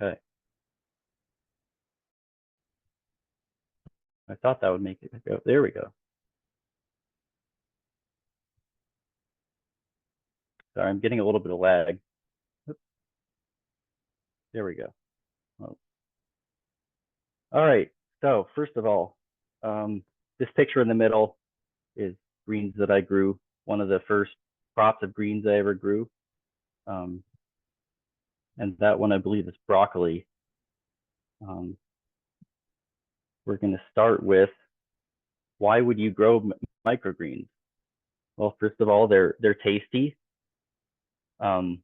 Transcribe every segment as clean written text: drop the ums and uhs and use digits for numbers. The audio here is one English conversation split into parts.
Okay. I thought that would make it go. There we go. Sorry, I'm getting a little bit of lag. Oops. There we go. Oh. All right. So first of all, this picture in the middle is greens that I grew. One of the first crops of greens I ever grew. And that one I believe is broccoli. We're going to start with, why would you grow microgreens? Well, first of all, they're tasty. I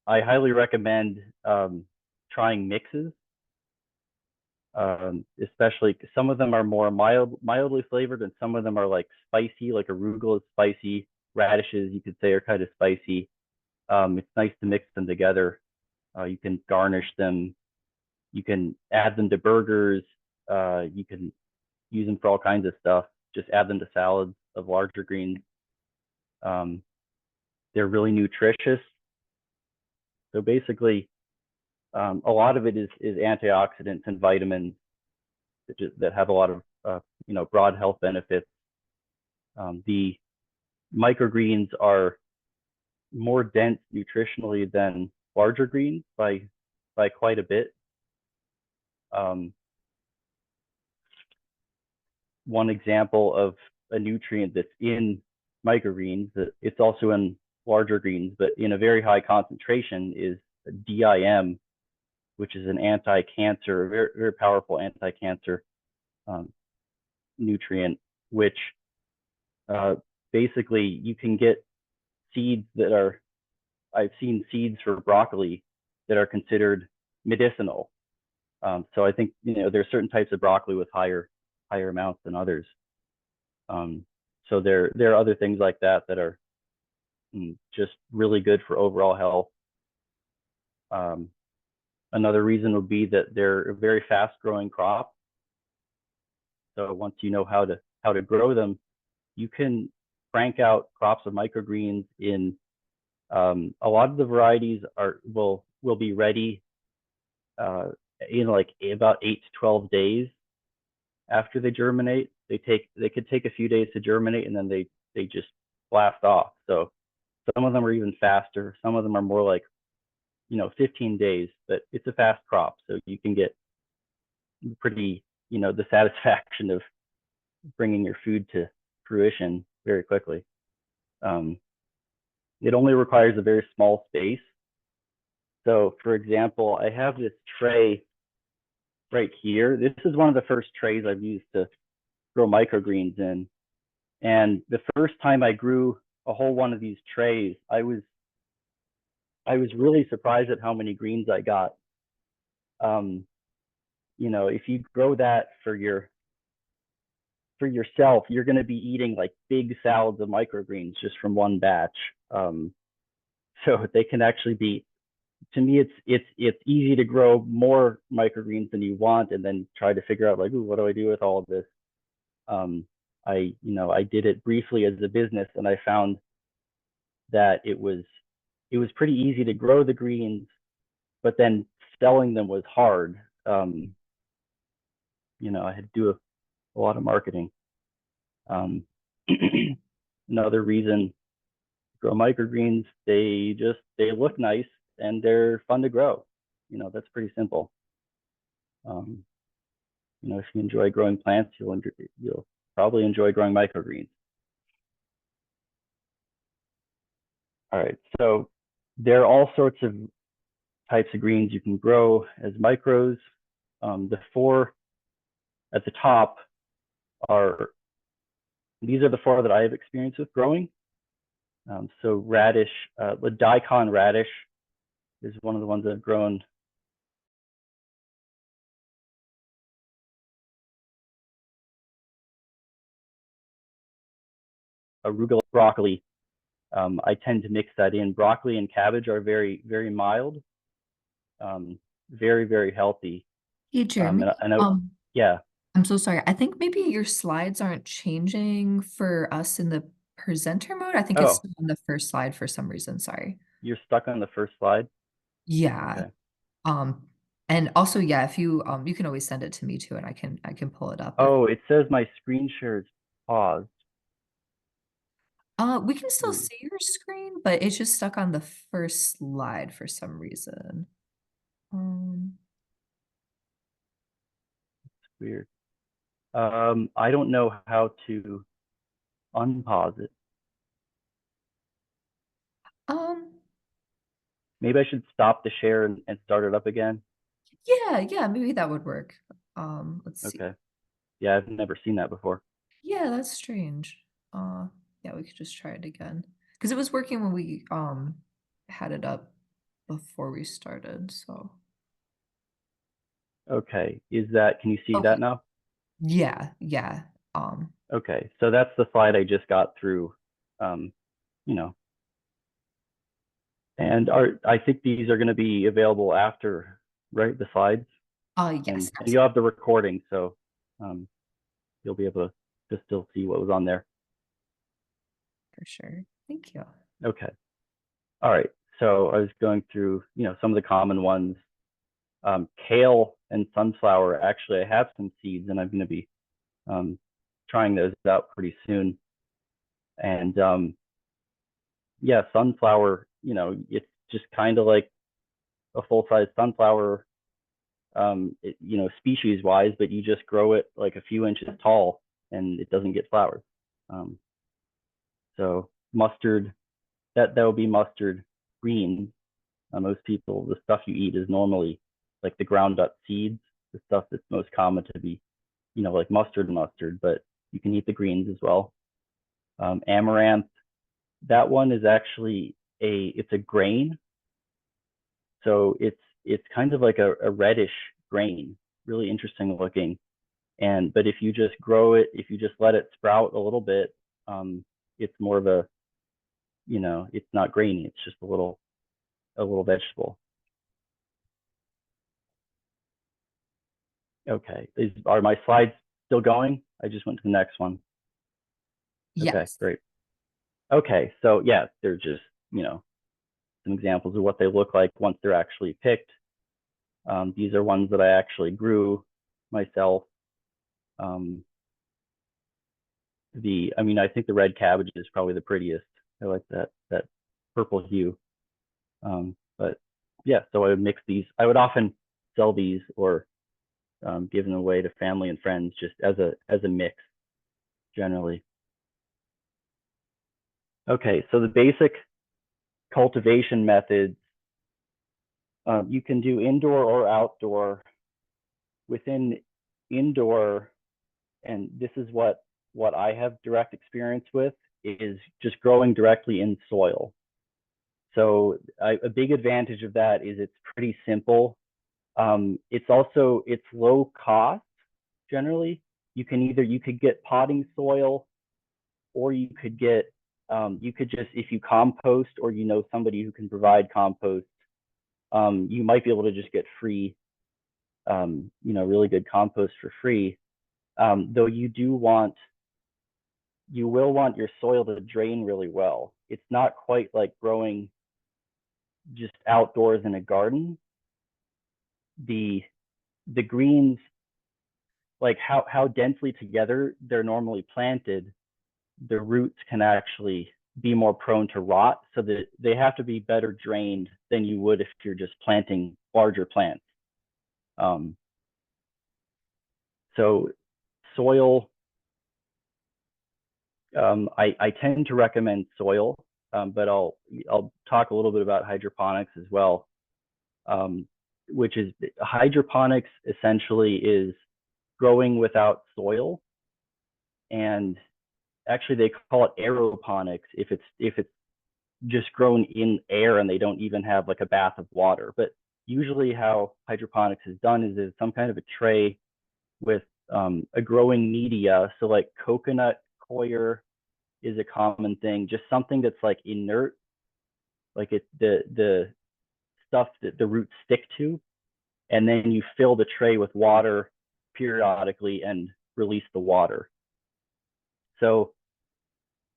highly recommend trying mixes, especially some of them are more mildly flavored, and some of them are like spicy, like arugula is spicy, radishes you could say are kind of spicy. It's nice to mix them together. You can garnish them. You can add them to burgers. You can use them for all kinds of stuff. Just add them to salads of larger greens. They're really nutritious. So basically, a lot of it is antioxidants and vitamins that have a lot of broad health benefits. The microgreens are more dense nutritionally than larger greens by quite a bit. One example of a nutrient that's in microgreens, that it's also in larger greens, but in a very high concentration, is DIM, which is an anti-cancer, very, very powerful anti-cancer nutrient, which basically you can get seeds that are, I've seen seeds for broccoli that are considered medicinal. So I think, there's certain types of broccoli with higher amounts than others. So there are other things like that that are just really good for overall health. Another reason would be that they're a very fast growing crop. So once you know how to grow them, you can crank out crops of microgreens in a lot of the varieties will be ready in like about 8 to 12 days after they germinate. They could take a few days to germinate, and then they just blast off. So some of them are even faster. Some of them are more like 15 days, but it's a fast crop, so you can get pretty the satisfaction of bringing your food to fruition very quickly. It only requires a very small space. So for example, I have this tray right here. This is one of the first trays I've used to grow microgreens in. And the first time I grew a whole one of these trays, I was really surprised at how many greens I got. If you grow that for yourself, you're going to be eating like big salads of microgreens just from one batch. So they can actually be, to me, it's easy to grow more microgreens than you want, and then try to figure out like, ooh, what do I do with all of this? I did it briefly as a business, and I found that it was pretty easy to grow the greens, but then selling them was hard. I had to do a lot of marketing. Another reason to grow microgreens, they look nice and they're fun to grow. That's pretty simple. If you enjoy growing plants, you'll probably enjoy growing microgreens. All right, so there are all sorts of types of greens you can grow as micros. The 4 at the top these are the 4 that I have experience with growing. So radish, the daikon radish is one of the ones I've grown. Arugula, broccoli. I tend to mix that in. Broccoli and cabbage are very, very mild, very, very healthy. Hey, Jeremy. Yeah. I'm so sorry. I think maybe your slides aren't changing for us in the presenter mode. I think it's Oh, still on the first slide for some reason. Sorry. you're stuck on the first slide. Yeah. Okay. Um, and also, yeah, if you you can always send it to me too, and I can pull it up if Oh, it says my screen share is paused. we can still Hmm, see your screen, but it's just stuck on the first slide for some reason. Um, weird. I don't know how to unpause it. um, Maybe I should stop the share and start it up again. yeah, yeah, maybe that would work. Let's see. Okay. Yeah, I've never seen that before. Yeah, that's strange. Uh, yeah, we could just try it again because it was working when we had it up before we started. So Okay. Can you see okay, that now? yeah, yeah. Um, Okay. So that's the slide I just got through. Um, you know, and I think these are going to be available after, right? The slides, yes, and you'll have the recording, so um, you'll be able to still see what was on there. for sure. Thank you. Okay. All right. So I was going through, some of the common ones. Kale and sunflower. Actually, I have some seeds, and I'm going to be um, trying those out pretty soon. And yeah, sunflower. It's just kind of like a full-size sunflower, species wise, but you just grow it like a few inches tall and it doesn't get flowers. Um, so mustard, that would be mustard green. Most people, the stuff you eat is normally like the ground up seeds, the stuff that's most common to be, like mustard, but you can eat the greens as well. Amaranth, that one is actually it's a grain. So it's kind of like a reddish grain, really interesting looking. But if you just grow it, if you just let it sprout a little bit, it's more of a, it's not grainy. It's just a little vegetable. Okay, are my slides still going? I just went to the next one. Okay, Yes. great. Okay, so yeah, they're just, some examples of what they look like once they're actually picked. These are ones that I actually grew myself. Um, I think the red cabbage is probably the prettiest. I like that purple hue. But yeah, so I would mix these. I would often sell these or give them away to family and friends just as a mix generally. Okay, so the basic cultivation methods, you can do indoor or outdoor. Within indoor, and this is what I have direct experience with, is just growing directly in soil. So a big advantage of that is it's pretty simple. It's low cost generally. You could get potting soil, or you could just, if you compost, or somebody who can provide compost, you might be able to just get free, really good compost for free. Though you will want your soil to drain really well. It's not quite like growing just outdoors in a garden. The the greens, like how densely together they're normally planted, the roots can actually be more prone to rot, so that they have to be better drained than you would if you're just planting larger plants. Um, so soil, I tend to recommend soil, but I'll talk a little bit about hydroponics as well. Which is hydroponics essentially is growing without soil, and actually they call it aeroponics if it's just grown in air and they don't even have like a bath of water. But usually how hydroponics is done is there's some kind of a tray with a growing media. So like coconut coir is a common thing, just something that's like inert, like the stuff that the roots stick to, and then you fill the tray with water periodically and release the water. So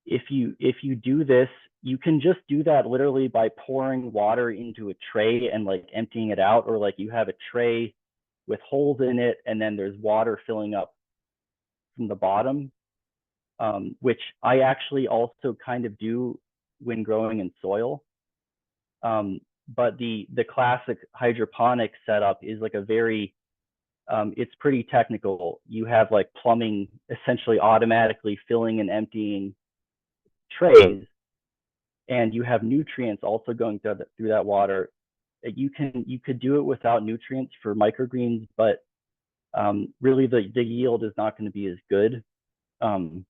if you do this, you can just do that literally by pouring water into a tray and like emptying it out, or like you have a tray with holes in it and then there's water filling up from the bottom, which I actually also kind of do when growing in soil. But the classic hydroponic setup is like a very it's pretty technical. You have like plumbing essentially automatically filling and emptying trays, and you have nutrients also going through that water. You could do it without nutrients for microgreens, but really the yield is not going to be as good. Um,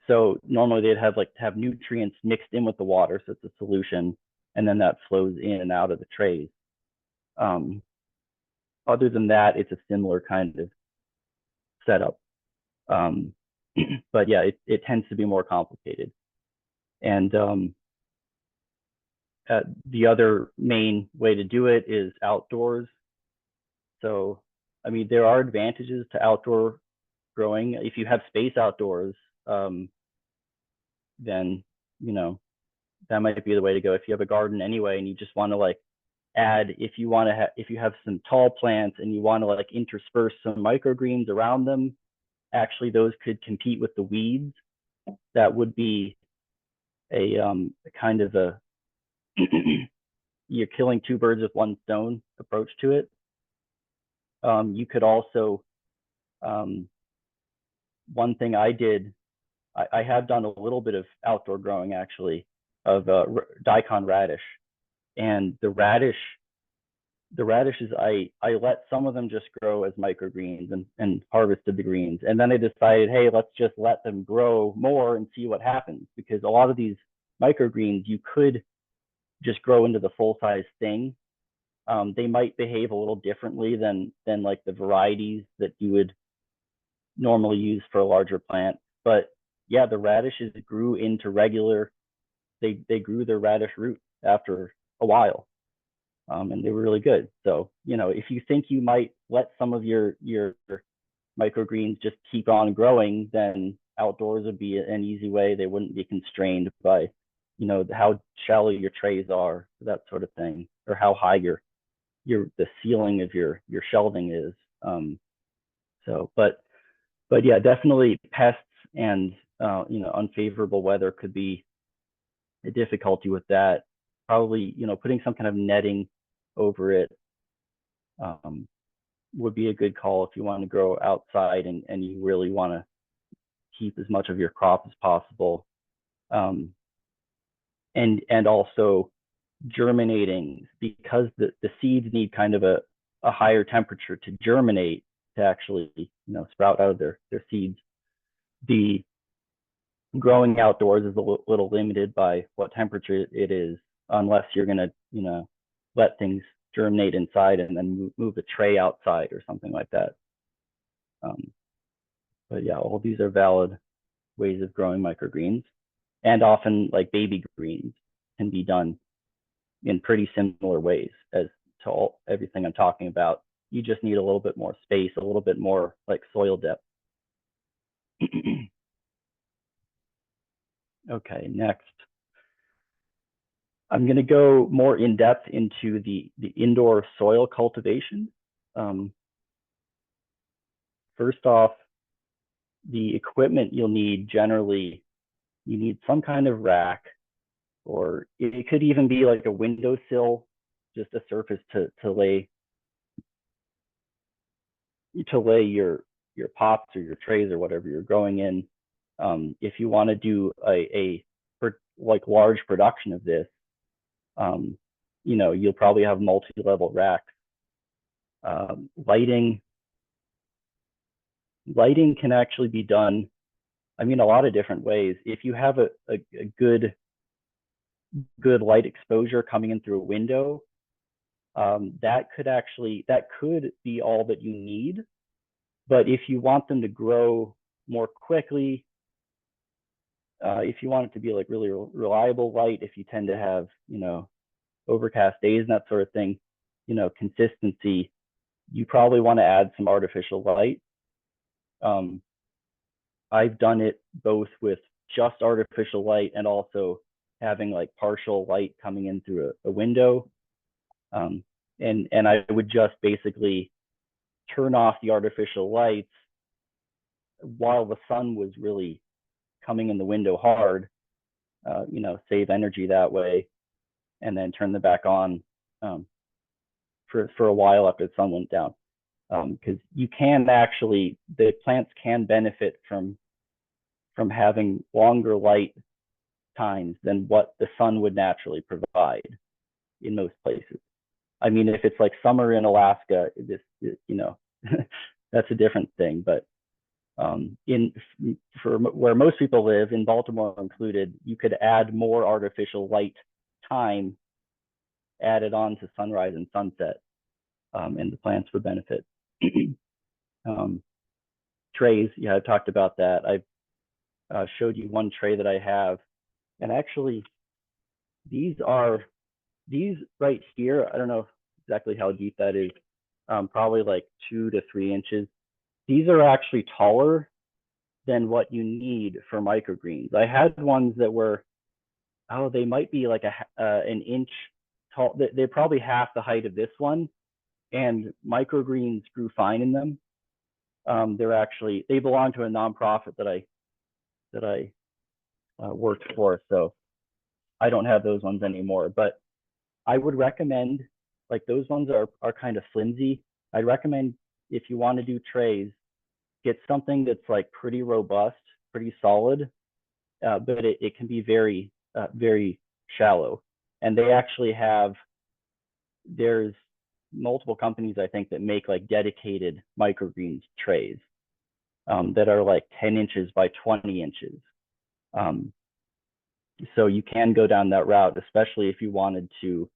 so normally they'd have nutrients mixed in with the water, so it's a solution, and then that flows in and out of the trays. Um, Other than that, it's a similar kind of setup. Um, but yeah, it tends to be more complicated. And the other main way to do it is outdoors. So, I mean, there are advantages to outdoor growing. If you have space outdoors, then, you know, that might be the way to go. If you have a garden anyway and you just want to like add, if you have some tall plants and you want to like intersperse some microgreens around them, actually those could compete with the weeds. That would be a kind of a you're killing two birds with one stone approach to it. You could also one thing I did, I have done a little bit of outdoor growing actually of daikon radish, and the radishes I let some of them just grow as microgreens and harvested the greens, and then I decided, hey, let's just let them grow more and see what happens, because a lot of these microgreens you could just grow into the full size thing. They might behave a little differently than like the varieties that you would normally use for a larger plant. But yeah, the radishes grew into regular. They grew their radish root after a while, and they were really good. So if you think you might let some of your microgreens just keep on growing, then outdoors would be an easy way. They wouldn't be constrained by how shallow your trays are, that sort of thing, or how high the ceiling of your shelving is. So, but yeah, definitely pests and unfavorable weather could be a difficulty with that. Probably putting some kind of netting over it would be a good call if you want to grow outside and you really want to keep as much of your crop as possible. And also germinating, because the seeds need kind of a higher temperature to germinate, to actually sprout out of their seeds. The growing outdoors is a little limited by what temperature it is, unless you're going to let things germinate inside and then move the tray outside or something like that. But yeah, all these are valid ways of growing microgreens, and often like baby greens can be done in pretty similar ways as to everything I'm talking about. You just need a little bit more space, a little bit more like soil depth. Okay, next. I'm going to go more in depth into the indoor soil cultivation. First off, the equipment you'll need generally, you need some kind of rack, or it could even be like a windowsill, just a surface to lay your pots or your trays or whatever you're growing in. If you want to do a like large production of this, you'll probably have multi-level racks. Lighting can actually be done, I mean, a lot of different ways. If you have a good light exposure coming in through a window, that could be all that you need. But if you want them to grow more quickly, if you want it to be like really reliable light, if you tend to have overcast days and that sort of thing, consistency, you probably want to add some artificial light. I've done it both with just artificial light and also having like partial light coming in through a window. And I would just basically turn off the artificial lights while the sun was really coming in the window hard, save energy that way, and then turn them back on for a while after the sun went down. Because you can actually, the plants can benefit from having longer light times than what the sun would naturally provide in most places. I mean, if it's like summer in Alaska, that's a different thing. But for where most people live, in Baltimore included, you could add more artificial light time added on to sunrise and sunset, and the plants would benefit. Trays, yeah, I talked about that. I showed you one tray that I have, and actually, these right here, I don't know exactly how deep that is, probably like 2 to 3 inches. These are actually taller than what you need for microgreens. I had ones that were, they might be like an inch tall. They're probably half the height of this one, and microgreens grew fine in them. They belong to a nonprofit that I worked for, so I don't have those ones anymore. But I would recommend, like, those ones are kind of flimsy. I'd recommend, if you want to do trays, get something that's like pretty robust, pretty solid, but it can be very, very shallow. And they actually there's multiple companies, I think, that make like dedicated microgreens trays that are like 10 inches by 20 inches. So you can go down that route, especially if you wanted to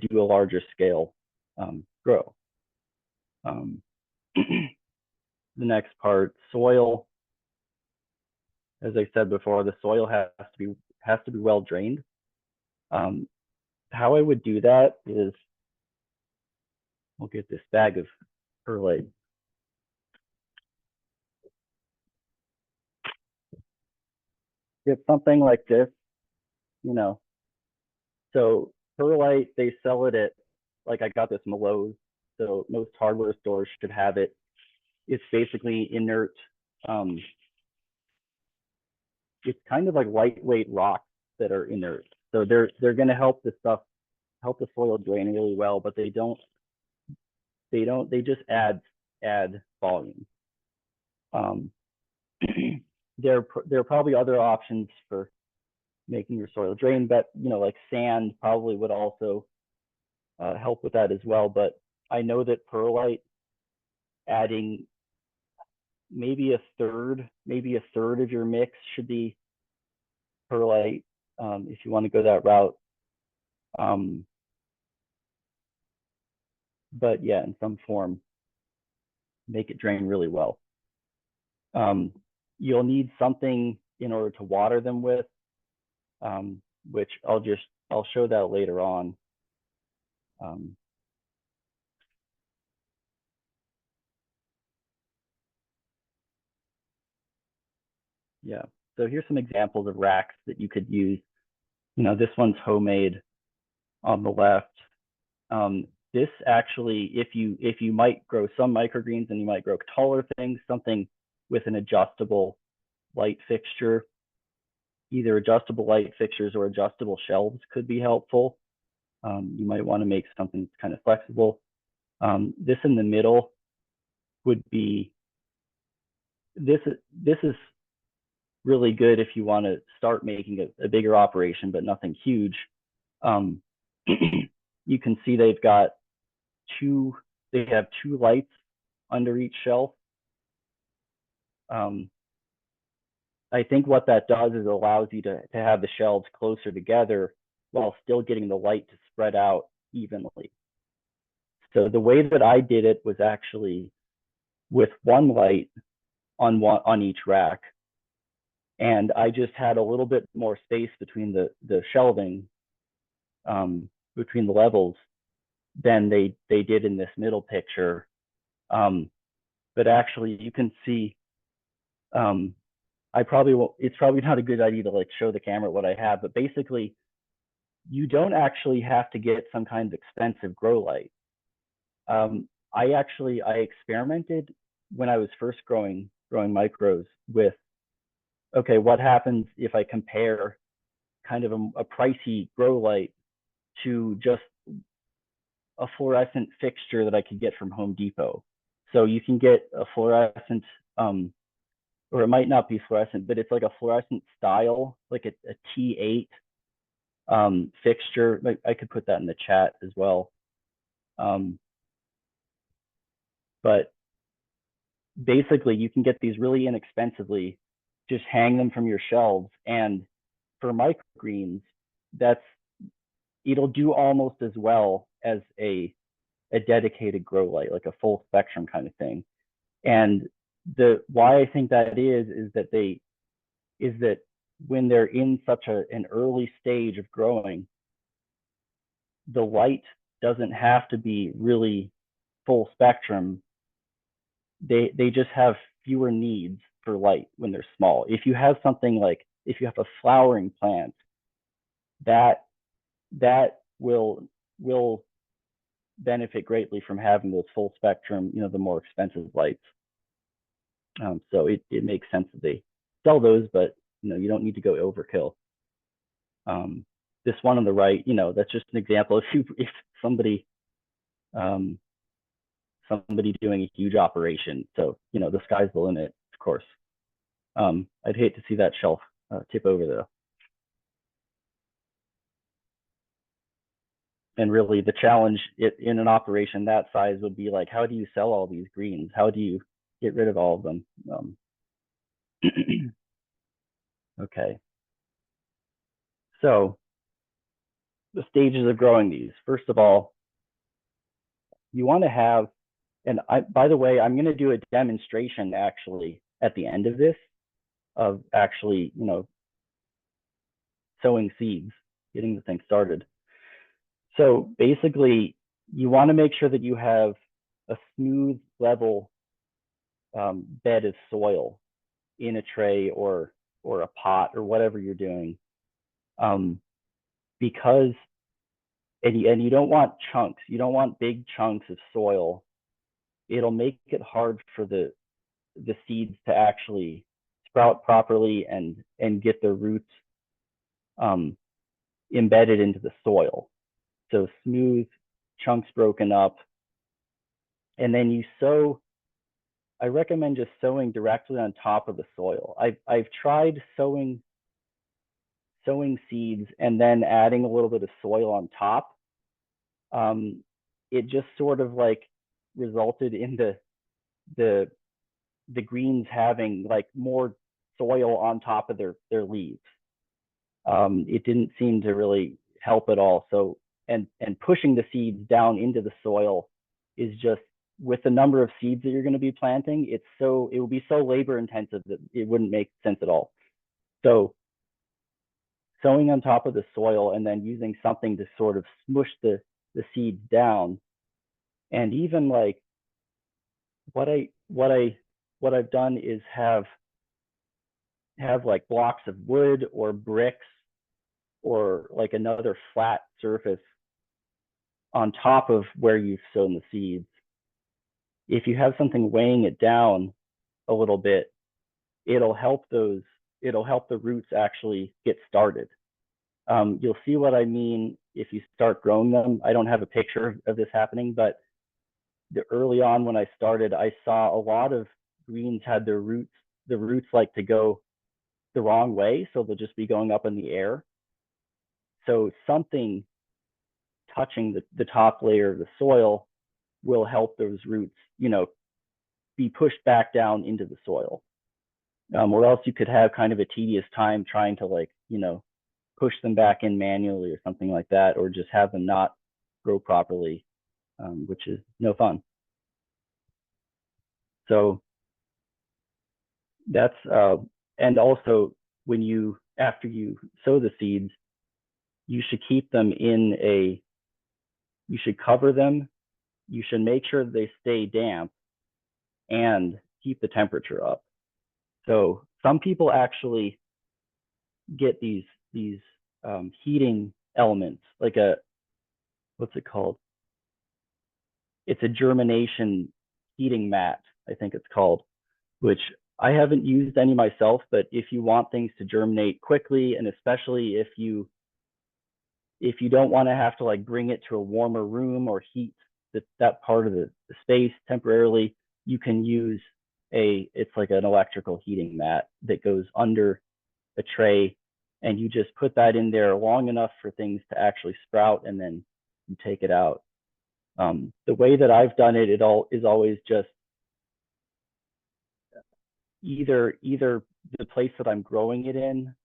do a larger scale grow. The next part, soil. As I said before, the soil has to be well drained. How I would do that is, we'll get this bag of perlite. Get something like this, So perlite, they sell it at, like, I got this from Lowe's, so most hardware stores should have it. It's basically inert. It's kind of like lightweight rocks that are inert. So they're going to help the soil drain really well, but they just add volume. There are probably other options for making your soil drain, but like sand probably would also help with that as well. But I know that perlite, adding maybe a third of your mix should be perlite, if you want to go that route. But yeah, in some form, make it drain really well. You'll need something in order to water them with, which I'll show that later on. Yeah, so here's some examples of racks that you could use. This one's homemade on the left. This actually, if you might grow some microgreens and you might grow taller things, something with an adjustable light fixture, either adjustable light fixtures or adjustable shelves could be helpful. You might want to make something that's kind of flexible. This in the middle would be, this is really good if you want to start making a bigger operation, but nothing huge. You can see they have two lights under each shelf. I think what that does is allows you to have the shelves closer together while still getting the light to spread out evenly. So the way that I did it was actually with one light on each rack, and I just had a little bit more space between the shelving, between the levels, than they did in this middle picture. But actually, you can see I probably won't, it's probably not a good idea to like show the camera what I have, but basically you don't actually have to get some kind of expensive grow light. I experimented when I was first growing micros with, okay, what happens if I compare kind of a pricey grow light to just a fluorescent fixture that I could get from Home Depot. So you can get a fluorescent, or it might not be fluorescent, but it's like a fluorescent style, like a T8 fixture. Like I could put that in the chat as well. But basically, you can get these really inexpensively, just hang them from your shelves. And for microgreens, that's it'll do almost as well as a dedicated grow light, like a full spectrum kind of thing. And the why I think that is that when they're in such an early stage of growing, the light doesn't have to be really full spectrum. They just have fewer needs for light when they're small. If you have something like if you have a flowering plant, that will benefit greatly from having those full spectrum, the more expensive lights. So it makes sense that they sell those, but you don't need to go overkill. This one on the right, that's just an example. If somebody somebody doing a huge operation, so the sky's the limit, of course. I'd hate to see that shelf tip over though. And really, the challenge in an operation that size would be like, how do you sell all these greens? How do you get rid of all of them? Okay. So the stages of growing these. First of all, you want to have, and by the way, I'm going to do a demonstration actually at the end of this of actually, sowing seeds, getting the thing started. So basically, you want to make sure that you have a smooth, level bed of soil in a tray or a pot or whatever you're doing, because and you don't want chunks. You don't want big chunks of soil. It'll make it hard for the seeds to actually sprout properly and get their roots embedded into the soil. So smooth chunks broken up, and then you sow. I recommend just sowing directly on top of the soil. I've tried sowing seeds and then adding a little bit of soil on top. It just sort of like resulted in the greens having like more soil on top of their leaves. It didn't seem to really help at all. So and pushing the seeds down into the soil is just, with the number of seeds that you're going to be planting, it will be so labor intensive that it wouldn't make sense at all. So sowing on top of the soil and then using something to sort of smush the seeds down. And even like what I've done is have like blocks of wood or bricks or like another flat surface on top of where you've sown the seeds. If you have something weighing it down a little bit, it'll help the roots actually get started. You'll see what I mean if you start growing them. I don't have a picture of this happening, but early on when I started, I saw a lot of greens had the roots like to go the wrong way, so they'll just be going up in the air. So something touching the top layer of the soil will help those roots, be pushed back down into the soil. Or else you could have kind of a tedious time trying to like, push them back in manually or something like that, or just have them not grow properly, which is no fun. So that's, and also after you sow the seeds, you should keep them you should cover them. You should make sure they stay damp and keep the temperature up. So some people actually get these heating elements, like what's it called? It's a germination heating mat, I think it's called, which I haven't used any myself, but if you want things to germinate quickly, and especially if you don't want to have to like bring it to a warmer room or heat that part of the space temporarily, you can use it's like an electrical heating mat that goes under a tray, and you just put that in there long enough for things to actually sprout, and then you take it out. The way that I've done it, it all is always just either the place that I'm growing it in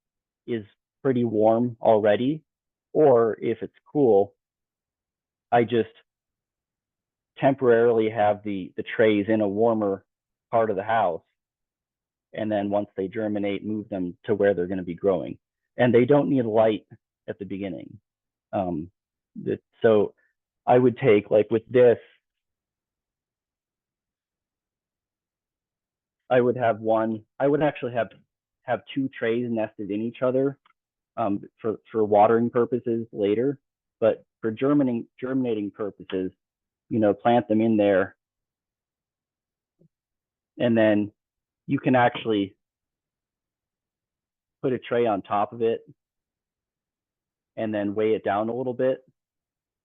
is pretty warm already, or if it's cool, I just temporarily have the trays in a warmer part of the house, and then once they germinate, move them to where they're going to be growing. And they don't need light at the beginning. So I would take, like with this, I would actually have two trays nested in each other for watering purposes later. But for germinating purposes, plant them in there, and then you can actually put a tray on top of it and then weigh it down a little bit.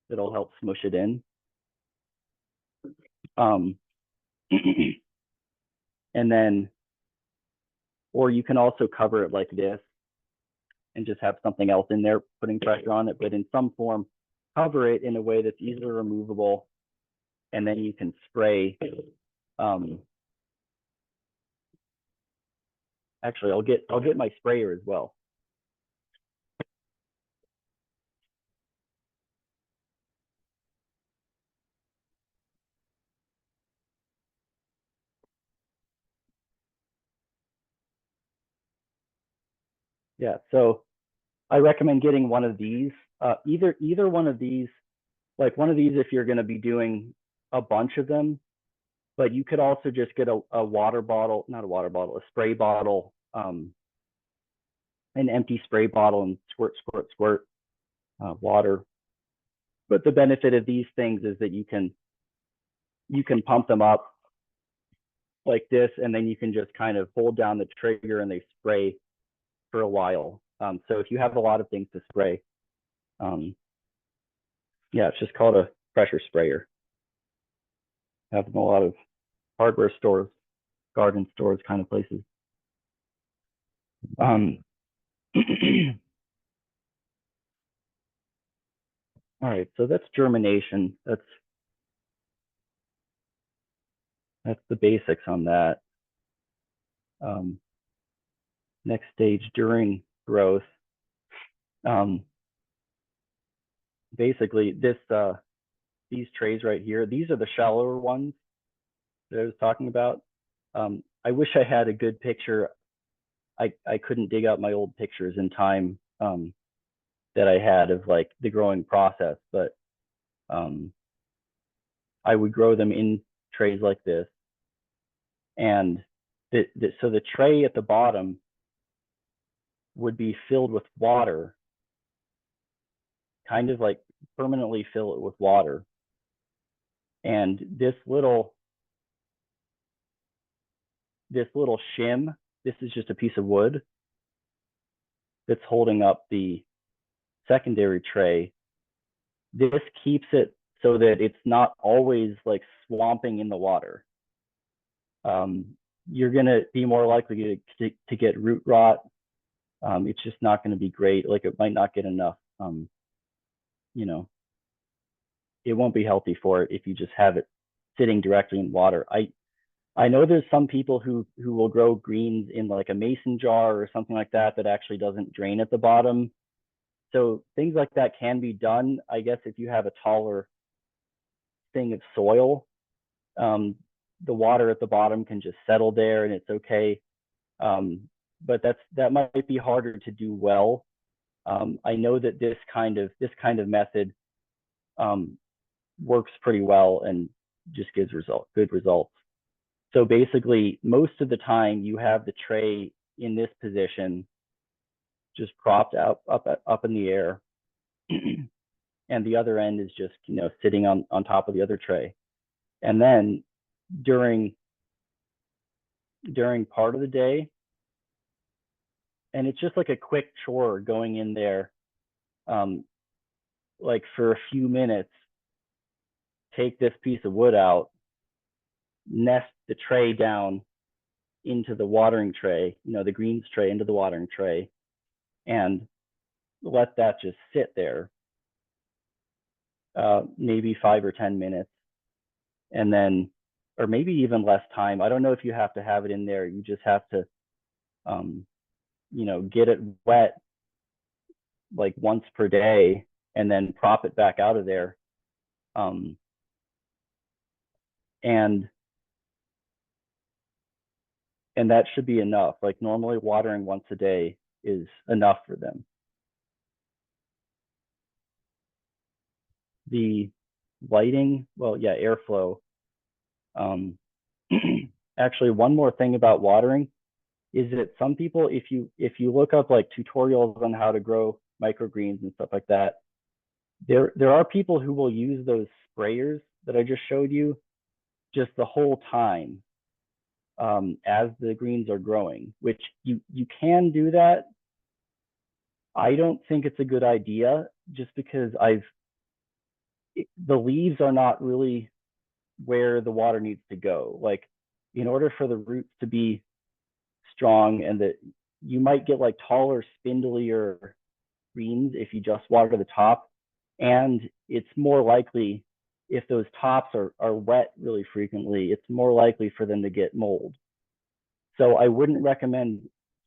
It'll help smush it in. Um, and then, or you can also cover it like this and just have something else in there putting pressure on it, but in some form, cover it in a way that's easily removable, and then you can spray. Actually, I'll get my sprayer as well. Yeah, so I recommend getting one of these. Either one of these, like one of these if you're going to be doing a bunch of them, but you could also just get a water bottle, not a water bottle, a spray bottle, an empty spray bottle, and squirt water. But the benefit of these things is that you can pump them up like this, and then you can just kind of hold down the trigger and they spray for a while. So if you have a lot of things to spray, yeah, it's just called a pressure sprayer. Have them a lot of hardware stores, garden stores, kind of places. All right, so that's germination. That's the basics on that. Next stage during growth. Basically, these trays right here, these are the shallower ones that I was talking about. I wish I had a good picture. I couldn't dig out my old pictures in time that I had of like the growing process, but I would grow them in trays like this. And so the tray at the bottom would be filled with water, kind of like permanently fill it with water. And this little shim, this is just a piece of wood that's holding up the secondary tray. This keeps it so that it's not always like swamping in the water. You're going to be more likely to get root rot. It's just not going to be great. Like it might not get enough, it won't be healthy for it if you just have it sitting directly in water. I know there's some people who will grow greens in like a mason jar or something like that actually doesn't drain at the bottom. So things like that can be done. I guess if you have a taller thing of soil, the water at the bottom can just settle there and it's okay. But that might be harder to do well. I know that this kind of method works pretty well and just gives good results. So basically, most of the time you have the tray in this position, just propped up in the air. And the other end is just, sitting on top of the other tray. And then during part of the day, and it's just like a quick chore going in there, like for a few minutes, take this piece of wood out, nest the tray down into the watering tray, the greens tray into the watering tray, and let that just sit there, maybe 5 or 10 minutes. And then, or maybe even less time. I don't know if you have to have it in there. You just have to, get it wet like once per day and then prop it back out of there. And that should be enough. Like normally watering once a day is enough for them. The lighting, well, yeah, airflow. Actually, one more thing about watering is that some people, if you look up like tutorials on how to grow microgreens and stuff like that, there are people who will use those sprayers that I just showed you just the whole time, as the greens are growing, which you can do that. I don't think it's a good idea, just because the leaves are not really where the water needs to go. Like, in order for the roots to be strong, and that you might get like taller, spindlier greens if you just water the top, and it's more likely, if those tops are wet really frequently, it's more likely for them to get mold. So I wouldn't recommend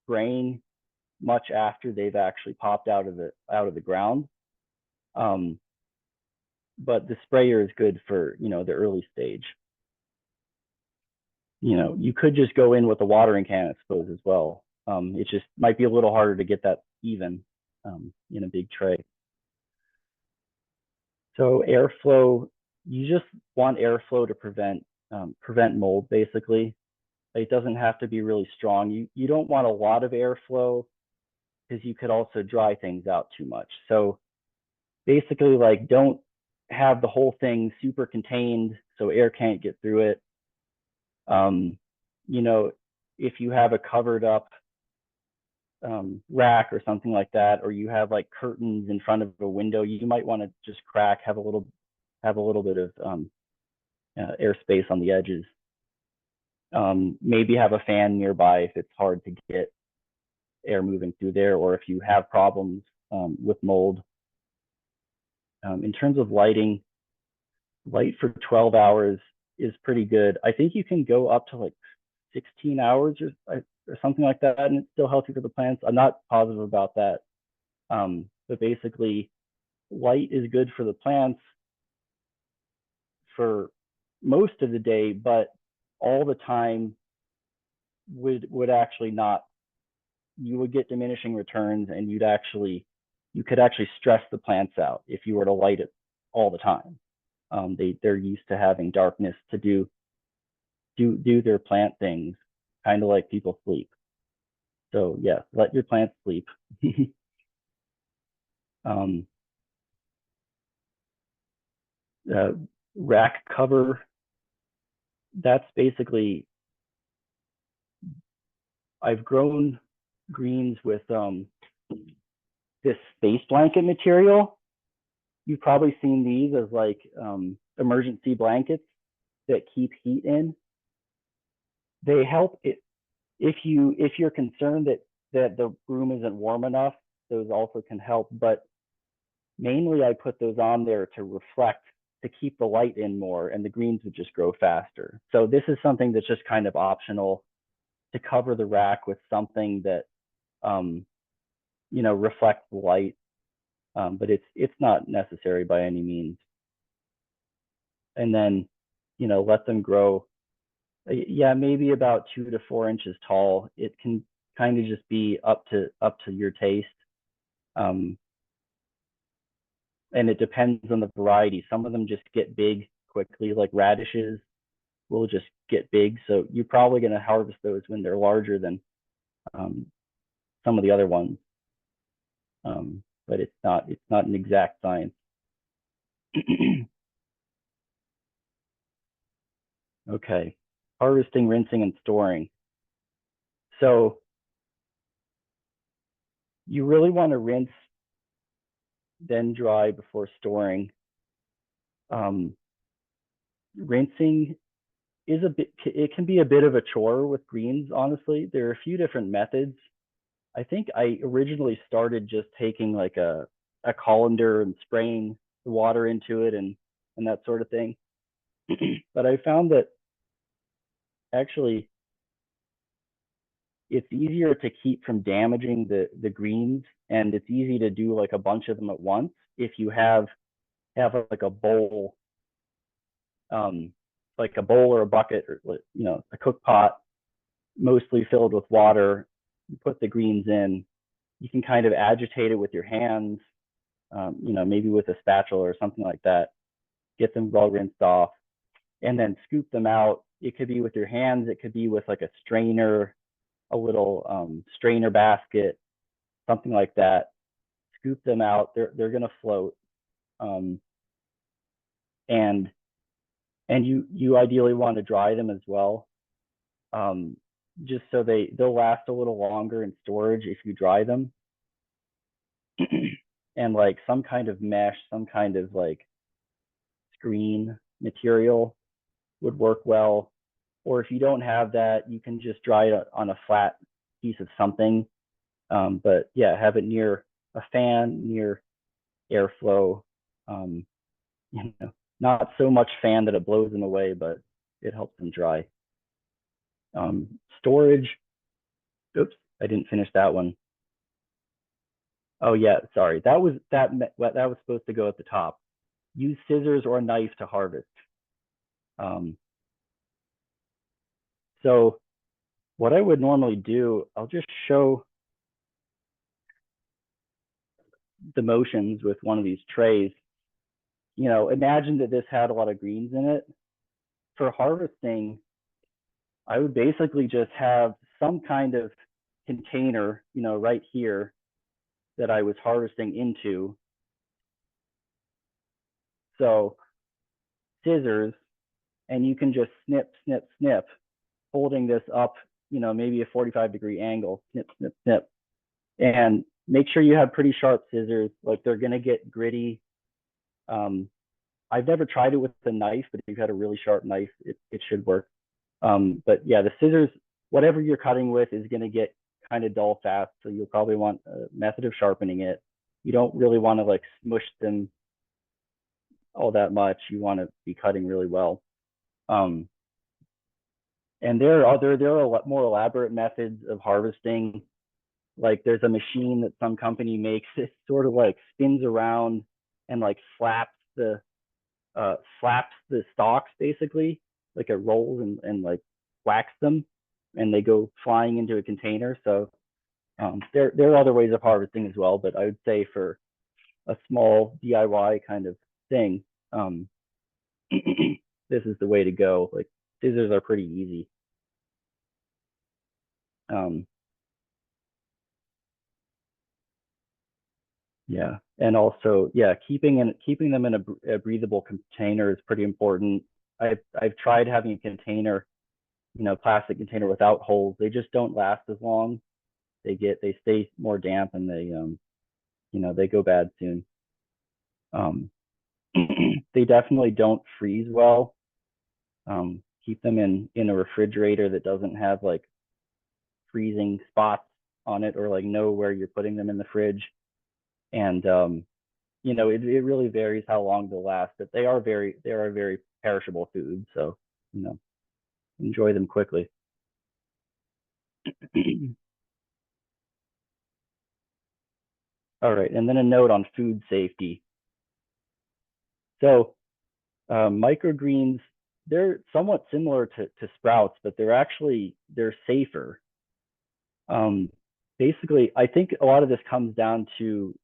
spraying much after they've actually popped out of the ground. But the sprayer is good for, the early stage. You could just go in with a watering can, I suppose, as well. It just might be a little harder to get that even, in a big tray. So airflow, you just want airflow to prevent mold, basically. It doesn't have to be really strong. You don't want a lot of airflow, because you could also dry things out too much. So basically, like, don't have the whole thing super contained so air can't get through it. If you have a covered up rack or something like that, or you have like curtains in front of a window, you might want to just have a little bit of airspace on the edges. Maybe have a fan nearby if it's hard to get air moving through there, or if you have problems with mold. In terms of light for 12 hours is pretty good. I think you can go up to like 16 hours or something like that, and it's still healthy for the plants. I'm not positive about that. But basically, light is good for the plants for most of the day, but all the time would actually not. You would get diminishing returns, and you could actually stress the plants out if you were to light it all the time. They're used to having darkness to do their plant things, kind of like people sleep. So yeah, let your plants sleep. Rack cover, that's basically, I've grown greens with this space blanket material. You've probably seen these as like emergency blankets that keep heat in. They help it if you're concerned that the room isn't warm enough. Those also can help, but mainly I put those on there to reflect, to keep the light in more, and the greens would just grow faster. So this is something that's just kind of optional, to cover the rack with something that reflects the light, but it's not necessary by any means. And then let them grow, maybe about 2 to 4 inches tall. It can kind of just be up to your taste. And it depends on the variety. Some of them just get big quickly, like radishes will just get big. So you're probably going to harvest those when they're larger than some of the other ones. But it's not an exact science. Okay, harvesting, rinsing, and storing. So you really want to rinse, then dry before storing. Rinsing is it can be a bit of a chore with greens, honestly. There are a few different methods. I think I originally started just taking like a colander and spraying the water into it and that sort of thing. But I found that actually it's easier to keep from damaging the greens, and it's easy to do like a bunch of them at once if you have like a bowl, like a bowl or a bucket, or a cook pot mostly filled with water. You put the greens in. You can kind of agitate it with your hands, maybe with a spatula or something like that. Get them well rinsed off, and then scoop them out. It could be with your hands. It could be with like a strainer, a little strainer basket, something like that. Scoop them out. They're gonna float, and you ideally want to dry them as well, just so they'll last a little longer in storage if you dry them. And like some kind of mesh, some kind of like screen material would work well. Or if you don't have that, you can just dry it on a flat piece of something. But yeah, have it near a fan, near airflow. Um, not so much fan that it blows them away, but it helps them dry. Storage. Oops, I didn't finish that one. Oh yeah, sorry. That was supposed to go at the top. Use scissors or a knife to harvest. Um, so what I would normally do, I'll just show the motions with one of these trays. Imagine that this had a lot of greens in it. For harvesting, I would basically just have some kind of container, right here that I was harvesting into. So scissors, and you can just snip, snip, snip, holding this up, maybe a 45-degree angle, snip, snip, snip. And make sure you have pretty sharp scissors, like they're gonna get gritty. I've never tried it with a knife, but if you've had a really sharp knife, it should work. But yeah, the scissors, whatever you're cutting with is gonna get kind of dull fast, so you'll probably want a method of sharpening it. You don't really want to like smush them all that much. You want to be cutting really well. And there are a lot more elaborate methods of harvesting. Like there's a machine that some company makes. It sort of like spins around and like slaps the stalks basically. Like it rolls and like whacks them, and they go flying into a container. So there are other ways of harvesting as well, but I would say for a small DIY kind of thing, this is the way to go. Like scissors are pretty easy. Yeah, and also keeping them in a breathable container is pretty important. I've tried having a container, plastic container without holes. They just don't last as long. They stay more damp, and they go bad soon. They definitely don't freeze well. Keep them in a refrigerator that doesn't have like freezing spots on it, or like know where you're putting them in the fridge. And it really varies how long they'll last, but they are very perishable foods. So, enjoy them quickly. All right, and then a note on food safety. So microgreens, they're somewhat similar to sprouts, but they're safer. Basically, I think a lot of this comes down to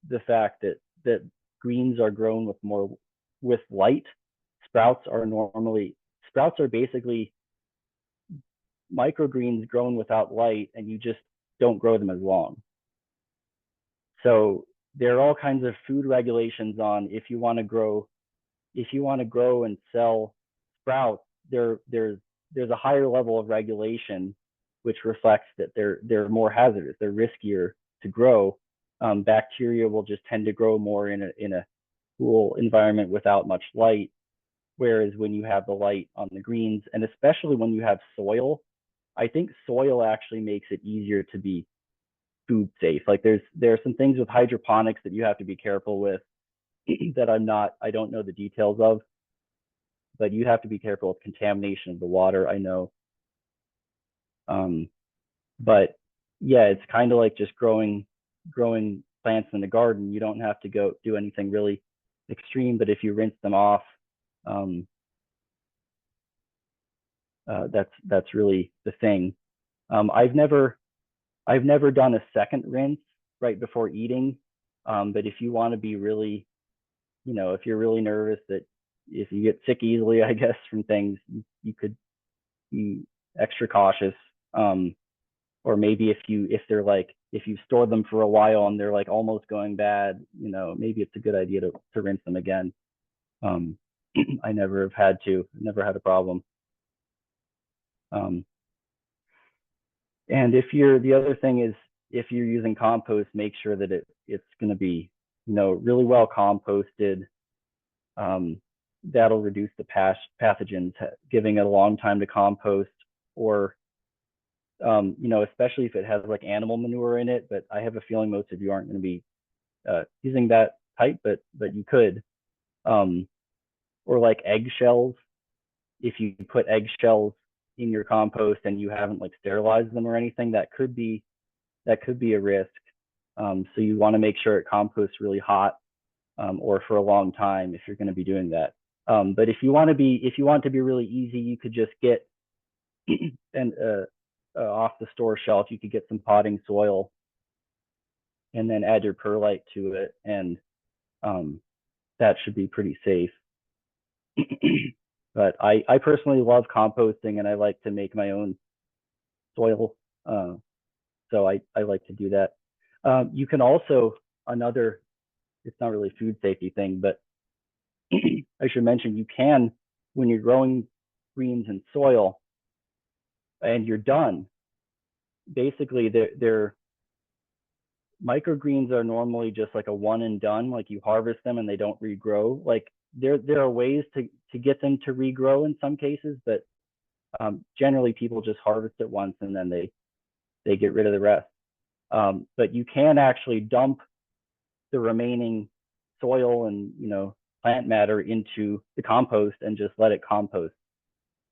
the fact that greens are grown with light. Sprouts are basically microgreens grown without light, and you just don't grow them as long. So there are all kinds of food regulations on if you want to grow and sell sprouts. There's a higher level of regulation which reflects that they're more hazardous, they're riskier to grow. Bacteria will just tend to grow more in a cool environment without much light, whereas when you have the light on the greens, and especially when you have soil, I think soil actually makes it easier to be food safe. Like there are some things with hydroponics that you have to be careful with that I don't know the details of, but you have to be careful with contamination of the water, I know. But yeah, it's kind of like just growing plants in the garden. You don't have to go do anything really extreme, but if you rinse them off, that's really the thing. I've never done a second rinse right before eating, but if you want to be really, if you're really nervous that if you get sick easily, I guess, from things, you could be extra cautious. Or maybe if you store them for a while and they're like almost going bad, maybe it's a good idea to rinse them again. I never had a problem. And the other thing is, if you're using compost, make sure that it's going to be, really well composted. That'll reduce the pathogens, giving it a long time to compost, or especially if it has like animal manure in it. But I have a feeling most of you aren't going to be using that type, but you could. Or like eggshells. If you put eggshells in your compost and you haven't like sterilized them or anything, that could be a risk. So you want to make sure it composts really hot, or for a long time if you're going to be doing that. But if you want to be really easy, you could just get and off the store shelf, you could get some potting soil and then add your perlite to it, and that should be pretty safe. But I personally love composting, and I like to make my own soil, so I like to do that. You can also, it's not really a food safety thing, but I should mention, you can, when you're growing greens in soil and you're done, basically they're microgreens are normally just like a one and done, like you harvest them and they don't regrow. Like there are ways to get them to regrow in some cases, but generally people just harvest it once and then they get rid of the rest. But you can actually dump the remaining soil and plant matter into the compost and just let it compost.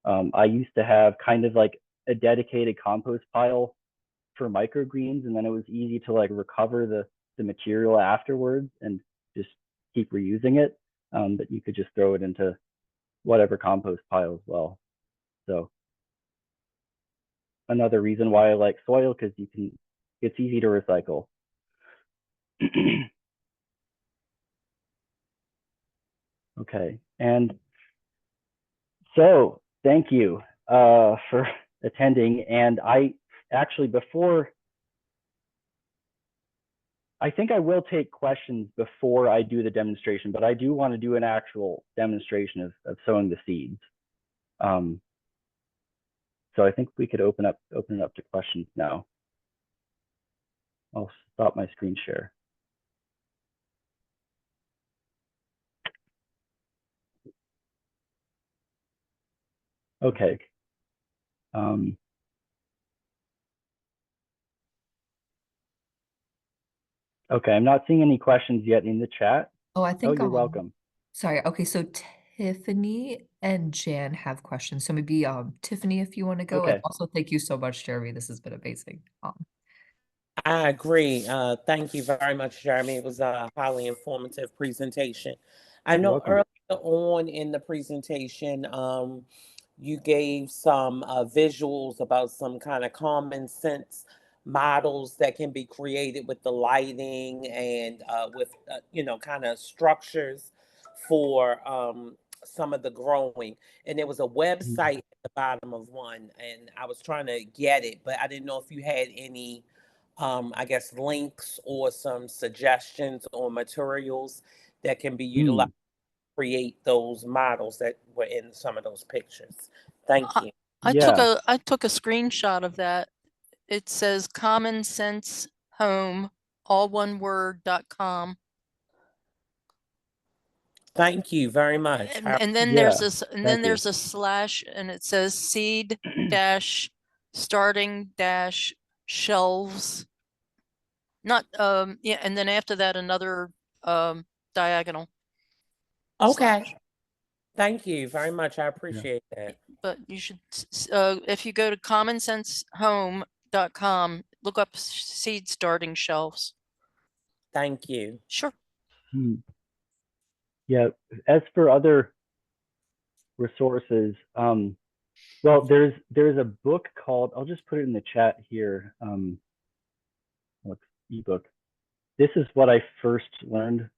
I used to have kind of like a dedicated compost pile for microgreens, and then it was easy to like recover the material afterwards and just keep reusing it. But you could just throw it into whatever compost pile as well. So another reason why I like soil, because it's easy to recycle. Okay, and so thank you for attending. And I think I will take questions before I do the demonstration, but I do want to do an actual demonstration of sowing the seeds. So I think we could open it up to questions now. I'll stop my screen share. Okay. Okay, I'm not seeing any questions yet in the chat. Oh, I think you're welcome. Sorry. Okay, so Tiffany and Jan have questions. So maybe Tiffany, if you want to go. Okay. And also thank you so much, Jeremy. This has been amazing. I agree. Thank you very much, Jeremy. It was a highly informative presentation. I know earlier on in the presentation, you gave some visuals about some kind of common sense models that can be created with the lighting and with, kind of structures for some of the growing, and there was a website at the bottom of one, and I was trying to get it, but I didn't know if you had any, I guess, links or some suggestions or materials that can be utilized to create those models that were in some of those pictures. Thank you. I took a screenshot of that. It says Common Sense Home, all one word.com. Thank you very much. And then there's this, and then there's a slash, and it says seed dash starting dash shelves. Not yeah, and then after that another diagonal. Okay. Slash. Thank you very much. I appreciate that. But you should, if you go to commonsensehome.com, look up seed starting shelves. Thank you. Sure. Yeah. As for other resources, well, there's a book called, I'll just put it in the chat here. Ebook. This is what I first learned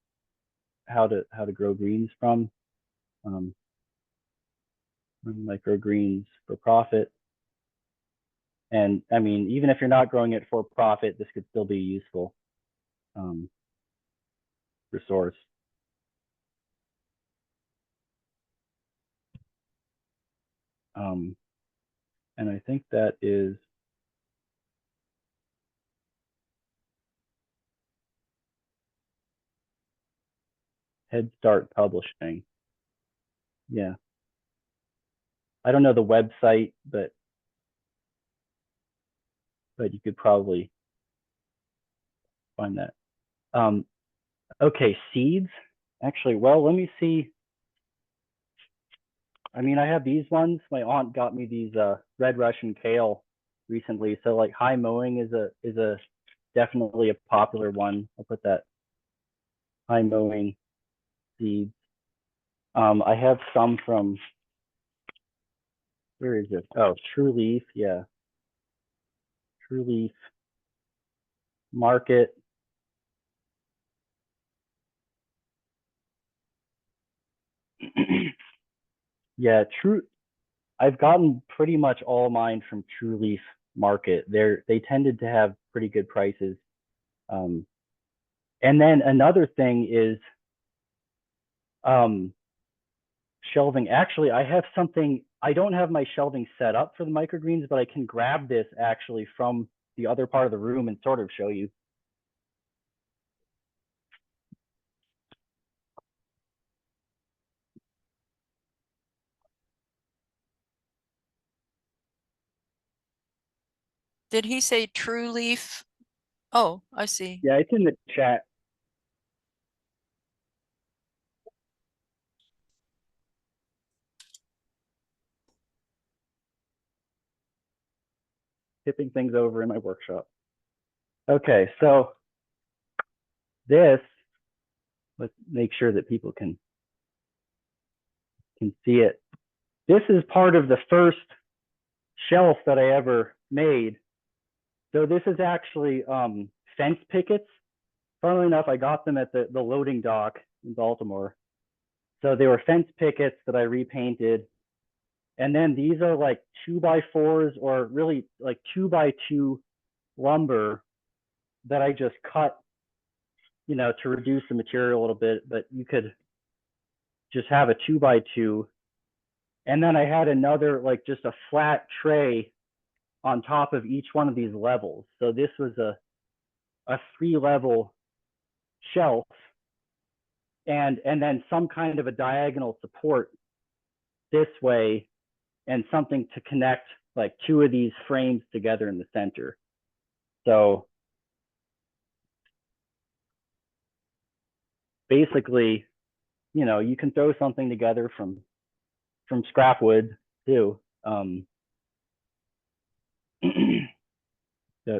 how to grow greens from. Microgreens for profit. And I mean, even if you're not growing it for profit, this could still be a useful resource. And I think that is Head Start Publishing. Yeah. I don't know the website, but you could probably find that. Okay, seeds. Actually, well, let me see. I mean, I have these ones. My aunt got me these red Russian kale recently. So like high mowing is a definitely a popular one. I'll put that high mowing seeds. I have some from, where is it? Oh, True Leaf. Yeah. True Leaf Market. Yeah, I've gotten pretty much all mine from True Leaf Market. They tended to have pretty good prices. And then another thing is shelving. Actually, I have something, I don't have my shelving set up for the microgreens, but I can grab this actually from the other part of the room and sort of show you. Did he say True Leaf? Oh, I see. Yeah, it's in the chat. Tipping things over in my workshop. Okay, so this, let's make sure that people can see it. This is part of the first shelf that I ever made. So this is actually fence pickets. Funnily enough, I got them at the loading dock in Baltimore. So they were fence pickets that I repainted. And then these are like 2x4s, or really like 2x2 lumber that I just cut, you know, to reduce the material a little bit, but you could just have a 2x2. And then I had another, like just a flat tray on top of each one of these levels. So this was a 3-level shelf, and then some kind of a diagonal support this way, and something to connect like 2 of these frames together in the center. So basically, you know, you can throw something together from scrap wood too.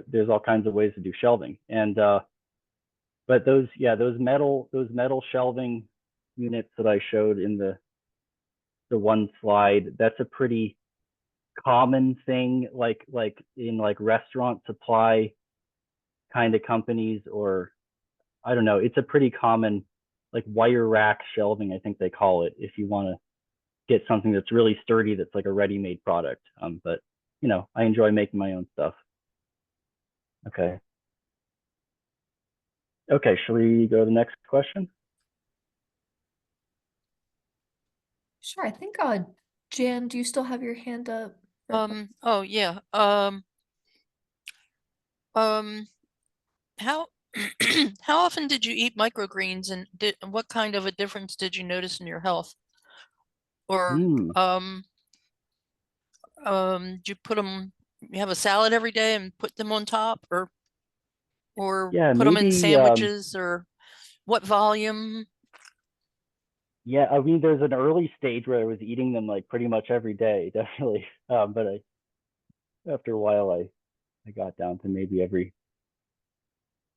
There's all kinds of ways to do shelving, and but those metal shelving units that I showed in the one slide, that's a pretty common thing, like in like restaurant supply kind of companies, or I don't know, it's a pretty common like wire rack shelving, I think they call it, if you want to get something that's really sturdy, that's like a ready-made product. But you know, I enjoy making my own stuff. Okay. Okay, shall we go to the next question? Sure. I think Jan, do you still have your hand up? Oh yeah. How how often did you eat microgreens, and what kind of a difference did you notice in your health? Or do you put them? You have a salad every day and put them on top, or Yeah, put them in maybe sandwiches, or what volume? yeah, I mean, there's an early stage where I was eating them like pretty much every day, definitely. But after a while, I got down to maybe every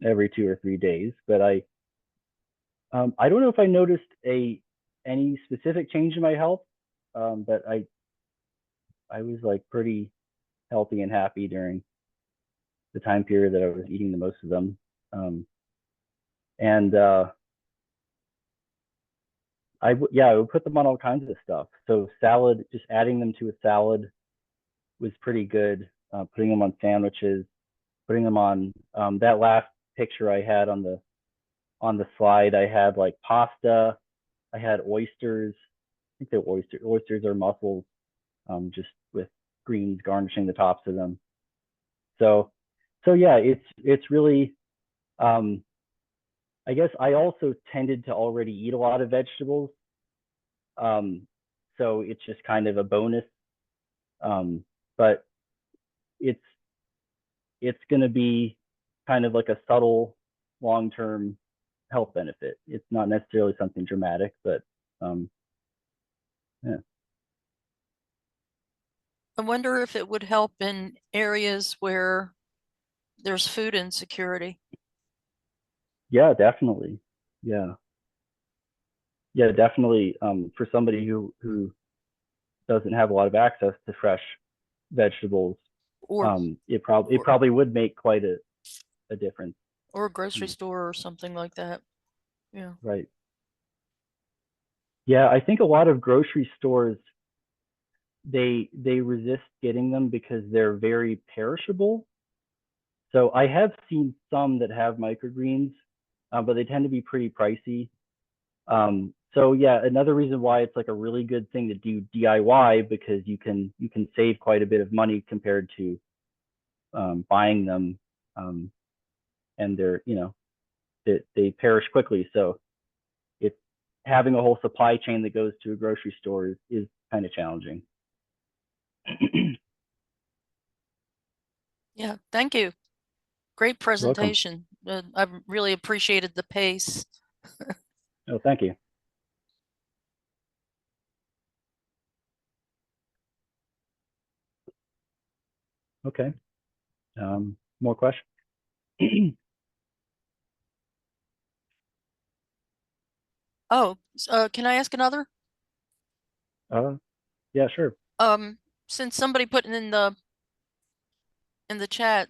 2 or 3 days. But I don't know if I noticed any specific change in my health. But I was like pretty healthy and happy during the time period that I was eating the most of them. And I would put them on all kinds of stuff. So salad, just adding them to a salad was pretty good. Putting them on sandwiches, putting them on that last picture I had on the slide. I had like pasta. I had oysters. I think they're oysters. Oysters are mussels, just with greens garnishing the tops of them. So yeah, it's really. I guess I also tended to already eat a lot of vegetables, so it's just kind of a bonus. But it's going to be kind of like a subtle long-term health benefit. It's not necessarily something dramatic, but yeah. I wonder if it would help in areas where there's food insecurity. Yeah, definitely. Yeah, definitely. For somebody who doesn't have a lot of access to fresh vegetables, Or it probably would make quite a difference. or a grocery store or something like that. Yeah. Right. Yeah, I think a lot of grocery stores, they resist getting them because they're very perishable. So I have seen some that have microgreens, but they tend to be pretty pricey. So yeah, another reason why it's like a really good thing to do DIY, because you can save quite a bit of money compared to buying them, and they're, you know, they perish quickly. So it's having a whole supply chain that goes to a grocery store is kind of challenging. Yeah. Thank you. Great Welcome. presentation. I really appreciated the pace. Oh, thank you. Okay. More questions? Oh, can I ask another? Yeah, sure. Since somebody put in the chat,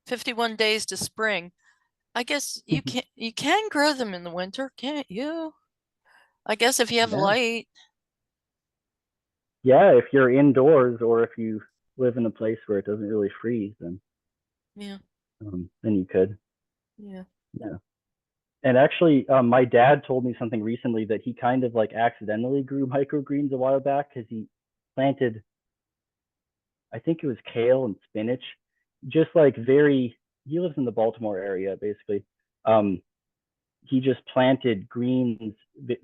51 days to spring, I guess you can grow them in the winter, can't you? I guess if you have light. Yeah, if you're indoors or if you live in a place where it doesn't really freeze, then Yeah. Then you could. Yeah. Yeah. And actually, my dad told me something recently that he kind of like accidentally grew microgreens a while back, because he planted, I think it was kale and spinach, just like he lives in the Baltimore area, basically. He just planted greens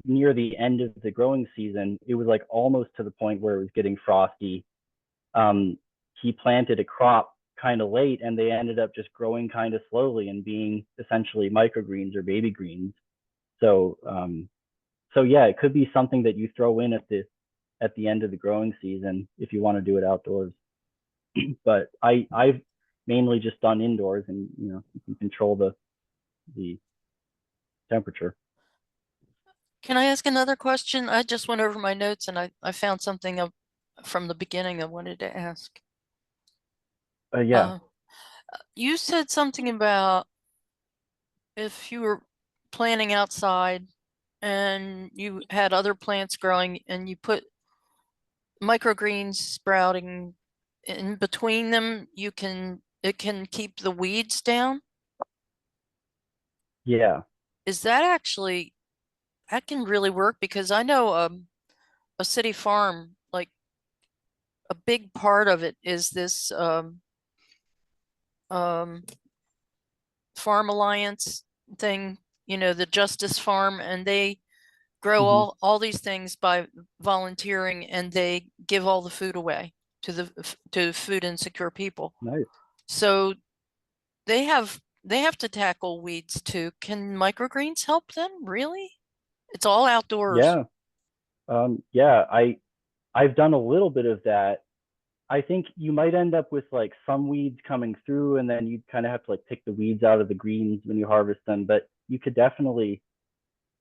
near the end of the growing season. It was like almost to the point where it was getting frosty. He planted a crop kind of late, and they ended up just growing kind of slowly and being essentially microgreens or baby greens. So yeah, it could be something that you throw in at the end of the growing season if you want to do it outdoors. But I've mainly just done indoors, and you know, you can control the temperature. Can I ask another question? I just went over my notes and I found something from the beginning I wanted to ask. Yeah. You said something about if you were planting outside and you had other plants growing and you put microgreens sprouting in between them, it can keep the weeds down. Yeah. Is that actually, that can really work? Because I know a city farm, like a big part of it is this Farm Alliance thing, the Justice Farm, and they grow all these things by volunteering, and they give all the food away to food insecure people. Nice. So they have to tackle weeds too. Can microgreens help them? Really? It's all outdoors. Yeah. Yeah, I've done a little bit of that. I think you might end up with like some weeds coming through, and then you kind of have to like pick the weeds out of the greens when you harvest them. But you could definitely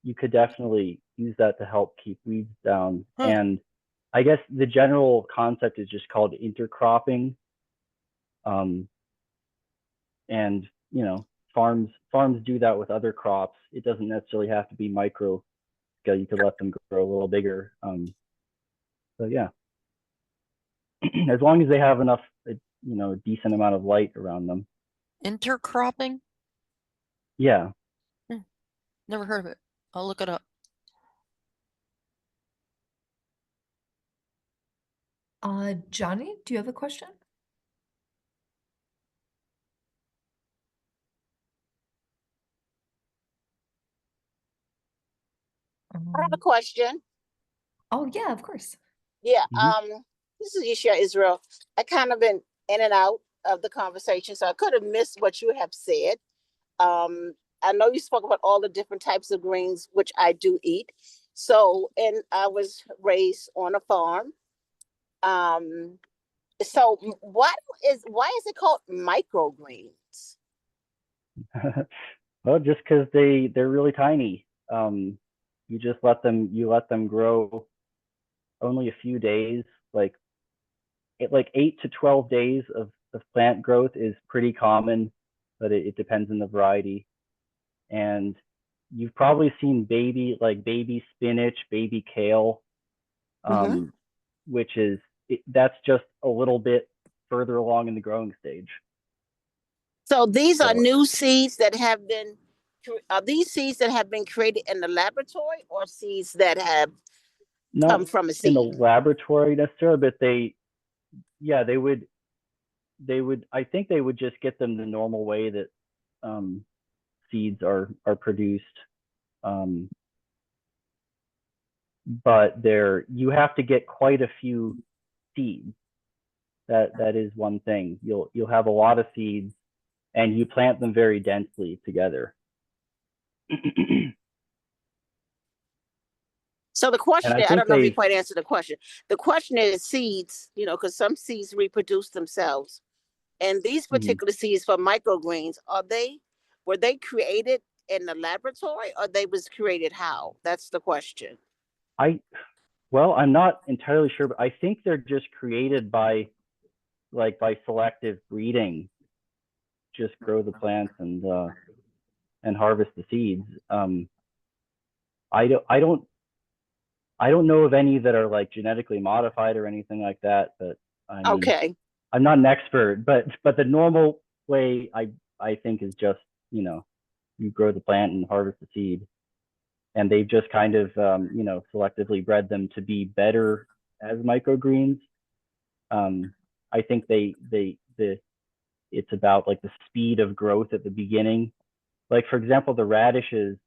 use that to help keep weeds down. And I guess the general concept is just called intercropping. And farms do that with other crops. It doesn't necessarily have to be micro scale. You could let them grow a little bigger. So yeah, as long as they have enough, a decent amount of light around them. Intercropping? Yeah. Never heard of it. I'll look it up. Johnny, do you have a question? I have a question. Oh yeah, of course. Yeah, this is Yeshua Israel. I kind of been in and out of the conversation, so I could have missed what you have said. I know you spoke about all the different types of greens, which I do eat. So, and I was raised on a farm. So why is it called microgreens? Well, just because they're really tiny. You just let them grow only a few days, like 8 to 12 days of plant growth is pretty common, but it depends on the variety. And you've probably seen baby spinach, baby kale, which is that's just a little bit further along in the growing stage. So these are new seeds that have been. Are these seeds that have been created in the laboratory, or seeds that have come from a seed? In the laboratory necessarily, but they would. I think they would just get them the normal way that seeds are produced. But you have to get quite a few seeds. That is one thing. You'll have a lot of seeds, and you plant them very densely together. So the question, I don't know if you quite answered the question. The question is seeds, because some seeds reproduce themselves. And these particular seeds for microgreens, were they created in the laboratory, or they was created how? That's the question. Well, I'm not entirely sure, but I think they're just created by selective breeding. Just grow the plants and harvest the seeds. I don't know of any that are like genetically modified or anything like that, but okay. I'm not an expert, but the normal way I think is just, you grow the plant and harvest the seed. And they've just kind of, selectively bred them to be better as microgreens. I think it's about like the speed of growth at the beginning. Like, for example, the radishes,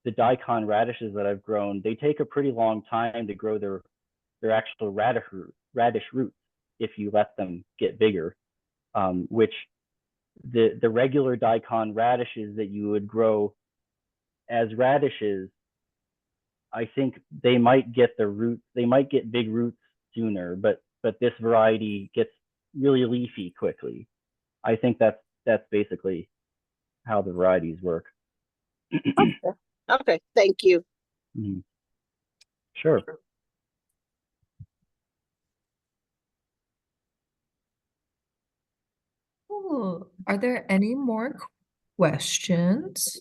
the daikon radishes that I've grown, they take a pretty long time to grow their actual radish roots if you let them get bigger, which the regular daikon radishes that you would grow as radishes, I think they might get big roots sooner, but this variety gets really leafy quickly. I think that's basically how the varieties work. Okay, thank you. Sure. Cool. Are there any more questions?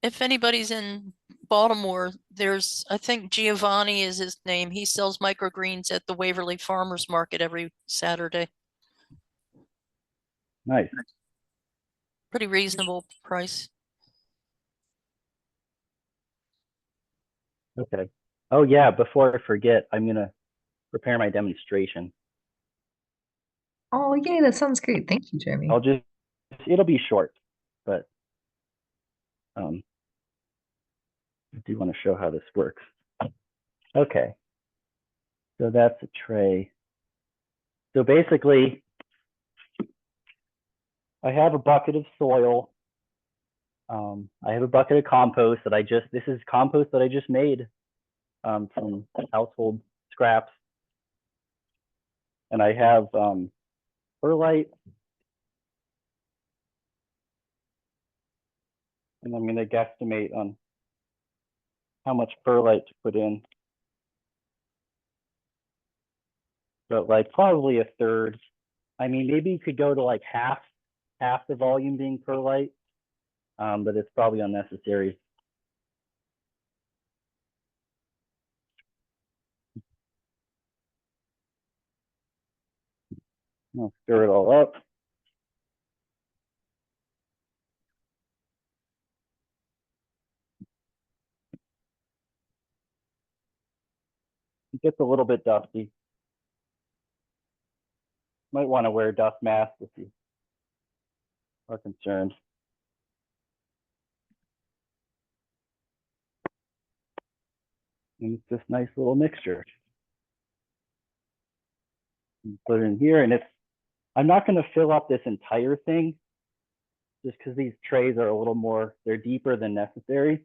if anybody's in Baltimore, there's, I think Giovanni is his name. He sells microgreens at the Waverly Farmers Market every Saturday. Nice. Pretty reasonable price. Okay. Oh yeah, before I forget, I'm gonna prepare my demonstration. Oh, yay, that sounds great. Thank you, Jeremy. It'll be short, but I do want to show how this works. Okay. So that's a tray. So basically, I have a bucket of soil. I have a bucket of compost that this is compost that I just made from household scraps. And I have perlite. And I'm going to guesstimate on how much perlite to put in. But like probably a third. I mean, maybe you could go to like half the volume being perlite, but it's probably unnecessary. I'll stir it all up. It gets a little bit dusty. Might want to wear a dust mask if you are concerned. And it's this nice little mixture. You put it in here, and I'm not going to fill up this entire thing just because these trays are a little more, they're deeper than necessary.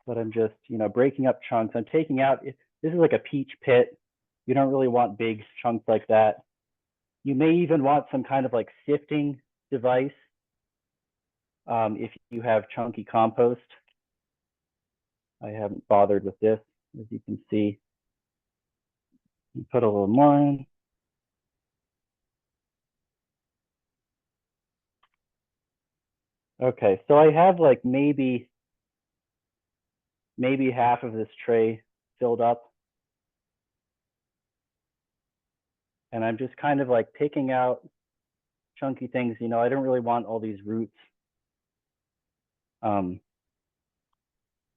But I'm just, breaking up chunks. I'm taking out, this is like a peach pit. You don't really want big chunks like that. You may even want some kind of like sifting device if you have chunky compost. I haven't bothered with this, as you can see. You put a little more in. Okay, so I have like maybe half of this tray filled up. And I'm just kind of like picking out chunky things. I don't really want all these roots.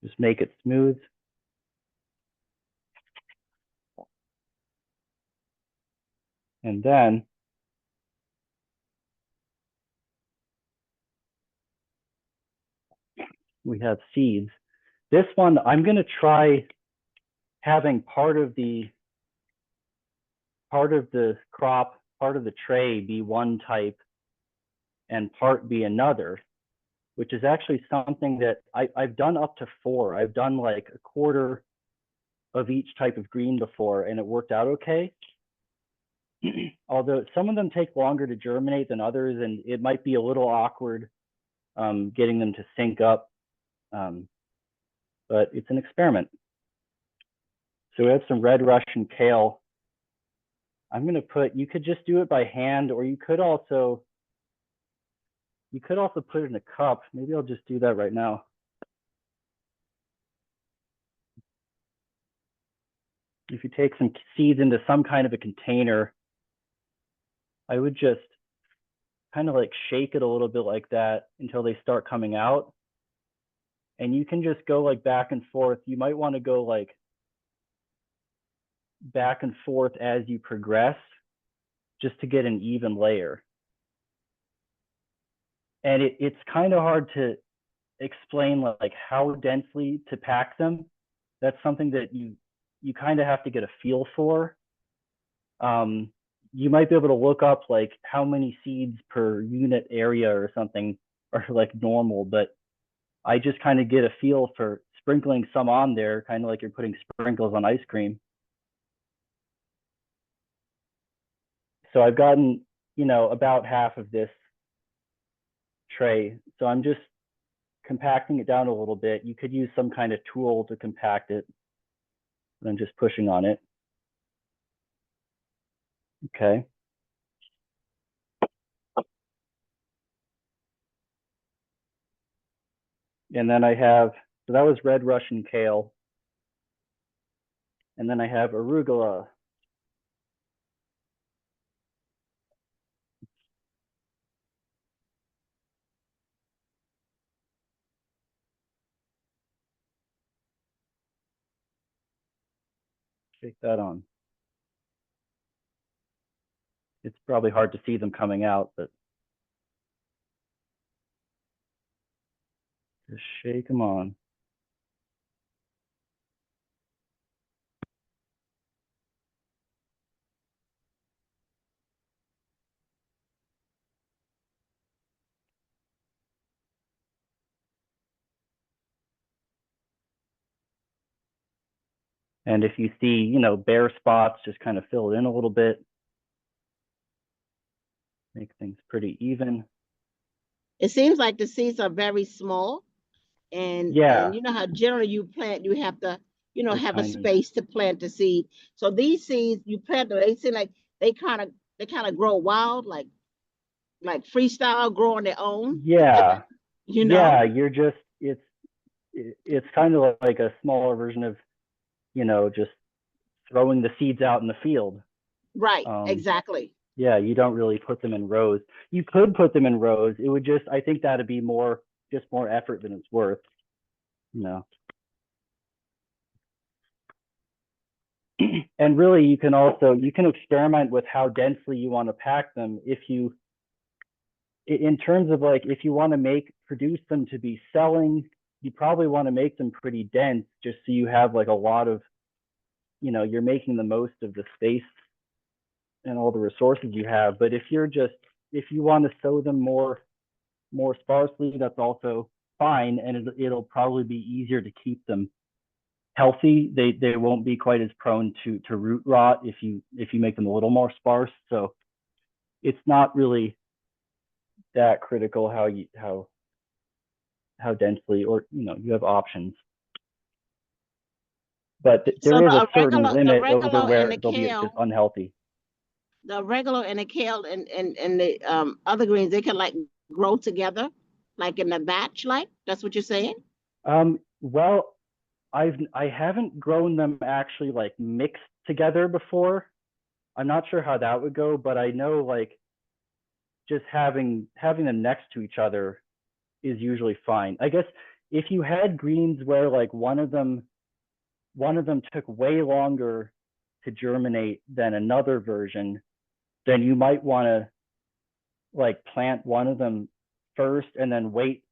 Just make it smooth. And then we have seeds. This one, I'm going to try having part of the crop, part of the tray be one type and part be another, which is actually something that I've done up to 4. I've done like a quarter of each type of green before, and it worked out okay. Although some of them take longer to germinate than others, and it might be a little awkward getting them to sync up, but it's an experiment. So we have some red Russian kale. I'm going to put, you could just do it by hand, or you could also put it in a cup. Maybe I'll just do that right now. If you take some seeds into some kind of a container, I would just kind of like shake it a little bit like that until they start coming out. And you can just go like back and forth. You might want to go like back and forth as you progress just to get an even layer. And it's kind of hard to explain like how densely to pack them. That's something that you kind of have to get a feel for. You might be able to look up like how many seeds per unit area or something are like normal, but I just kind of get a feel for sprinkling some on there, kind of like you're putting sprinkles on ice cream. So I've gotten, about half of this tray. So I'm just compacting it down a little bit. You could use some kind of tool to compact it. And I'm just pushing on it. Okay. And then I have, so that was red Russian kale. And then I have arugula. Shake that on. It's probably hard to see them coming out, but just shake them on. And if you see, you know, bare spots, just kind of fill it in a little bit. Make things pretty even. It seems like the seeds are very small. And you know how generally you plant, you have to, you know, have tiny. A space to plant the seed. So these seeds you plant them, they seem like they kind of grow wild, like freestyle, grow on their own. Yeah. You know? Yeah, you're just it's kind of like a smaller version of, you know, just throwing the seeds out in the field. Right, exactly. Yeah, you don't really put them in rows. You could put them in rows. It would just, I think that'd be more effort than it's worth, you know. And really, you can experiment with how densely you want to pack them. If you, in terms of like, if you want to produce them to be selling, you probably want to make them pretty dense, just so you have like a lot of, you know, you're making the most of the space and all the resources you have. But if you want to sow them more sparsely, that's also fine, and it'll probably be easier to keep them healthy. They won't be quite as prone to root rot if you make them a little more sparse. So it's not really that critical how densely, or, you know, you have options. But there is a certain limit over where they'll be just unhealthy. The regular and the kale and the other greens, they can like grow together, like in a batch, like that's what you're saying? Well, I haven't grown them actually like mixed together before. I'm not sure how that would go, but I know like just having them next to each other is usually fine. I guess if you had greens where like one of them took way longer to germinate than another version, then you might want to like plant one of them first and then wait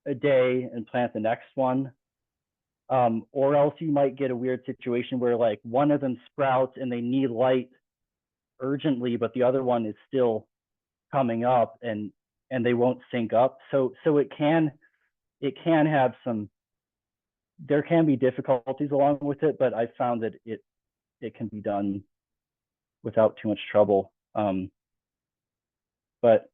a day and plant the next one. Or else you might get a weird situation where like one of them sprouts and they need light urgently, but the other one is still coming up and they won't sync up. So it can have there can be difficulties along with it, but I found that it can be done without too much trouble. But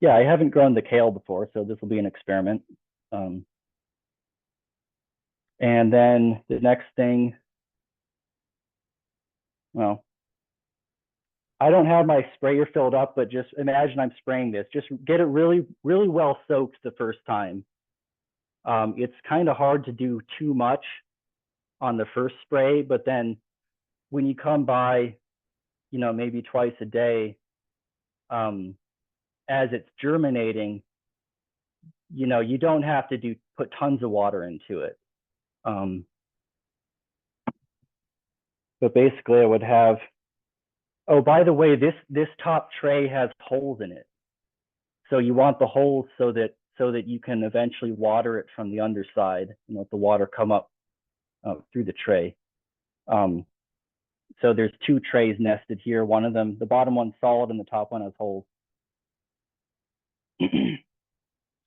yeah, I haven't grown the kale before, so this will be an experiment. And then the next thing, well, I don't have my sprayer filled up, but just imagine I'm spraying this. Just get it really, really well soaked the first time. It's kind of hard to do too much on the first spray, but then when you come by, you know, maybe twice a day, as it's germinating, you know, you don't have to put tons of water into it. But basically I would have, oh, by the way, this top tray has holes in it. So you want the holes so that you can eventually water it from the underside and let the water come up through the tray. So there's two trays nested here. One of them, the bottom one's solid and the top one has holes.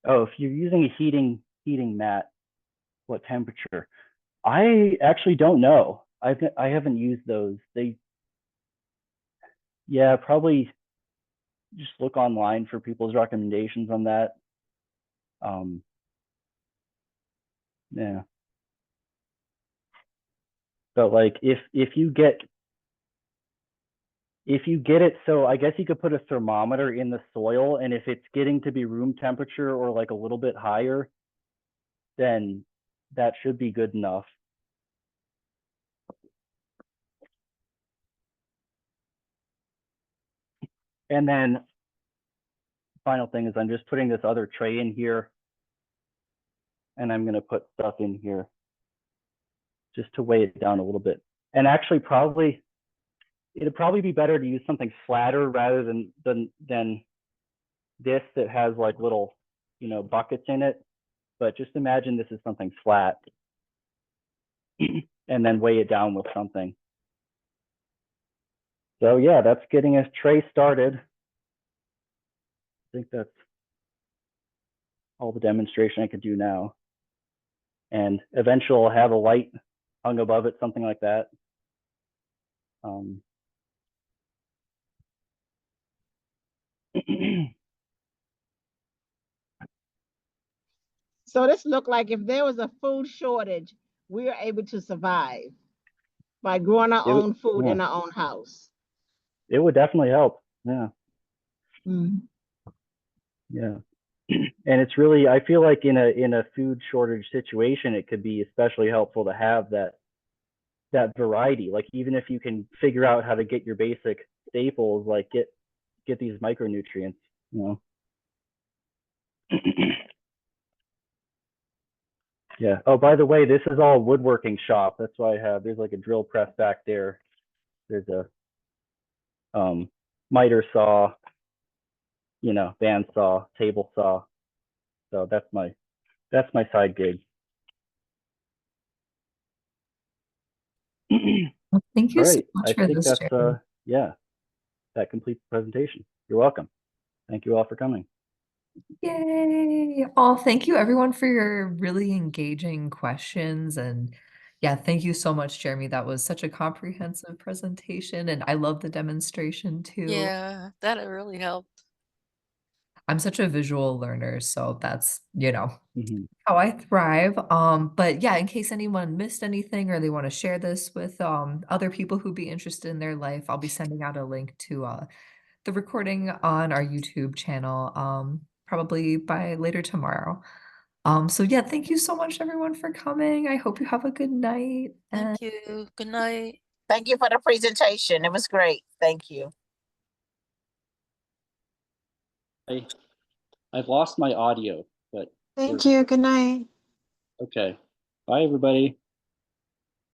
Oh, if you're using a heating mat, what temperature? I actually don't know. I haven't used those. Yeah, probably just look online for people's recommendations on that. Yeah. But like if you get if you get it, so I guess you could put a thermometer in the soil, and if it's getting to be room temperature or like a little bit higher, then that should be good enough. And then final thing is I'm just putting this other tray in here, and I'm going to put stuff in here just to weigh it down a little bit. And actually it'd probably be better to use something flatter rather than this that has like little, you know, buckets in it. But just imagine this is something flat and then weigh it down with something. So yeah, that's getting a tray started. I think that's all the demonstration I could do now. And eventually I'll have a light hung above it, something like that. So this looked like if there was a food shortage, we are able to survive by growing our own food in our own house. It would definitely help. Yeah. Mm. Yeah. And it's really, I feel like in a food shortage situation, it could be especially helpful to have that variety. Like even if you can figure out how to get your basic staples, like get these micronutrients, you know. Yeah. Oh, by the way, this is all woodworking shop. That's why there's like a drill press back there. There's a miter saw, you know, bandsaw, table saw. So that's my side gig. Well, thank you All so right. much I for think this, that's Jeremy. yeah, that completes the presentation. You're welcome. Thank you all for coming. Yay! Oh, thank you everyone for your really engaging questions. And yeah, thank you so much, Jeremy. That was such a comprehensive presentation, and I love the demonstration too. Yeah, that really helped. I'm such a visual learner, so that's, you know, Mm-hmm. how I thrive. But yeah, in case anyone missed anything or they want to share this with other people who'd be interested in their life, I'll be sending out a link to the recording on our YouTube channel probably by later tomorrow. So yeah, thank you so much everyone for coming. I hope you have a good night. And Thank you. Good night. Thank you for the presentation. It was great. Thank you. I've lost my audio, but Thank you. Good night. okay. Bye, everybody.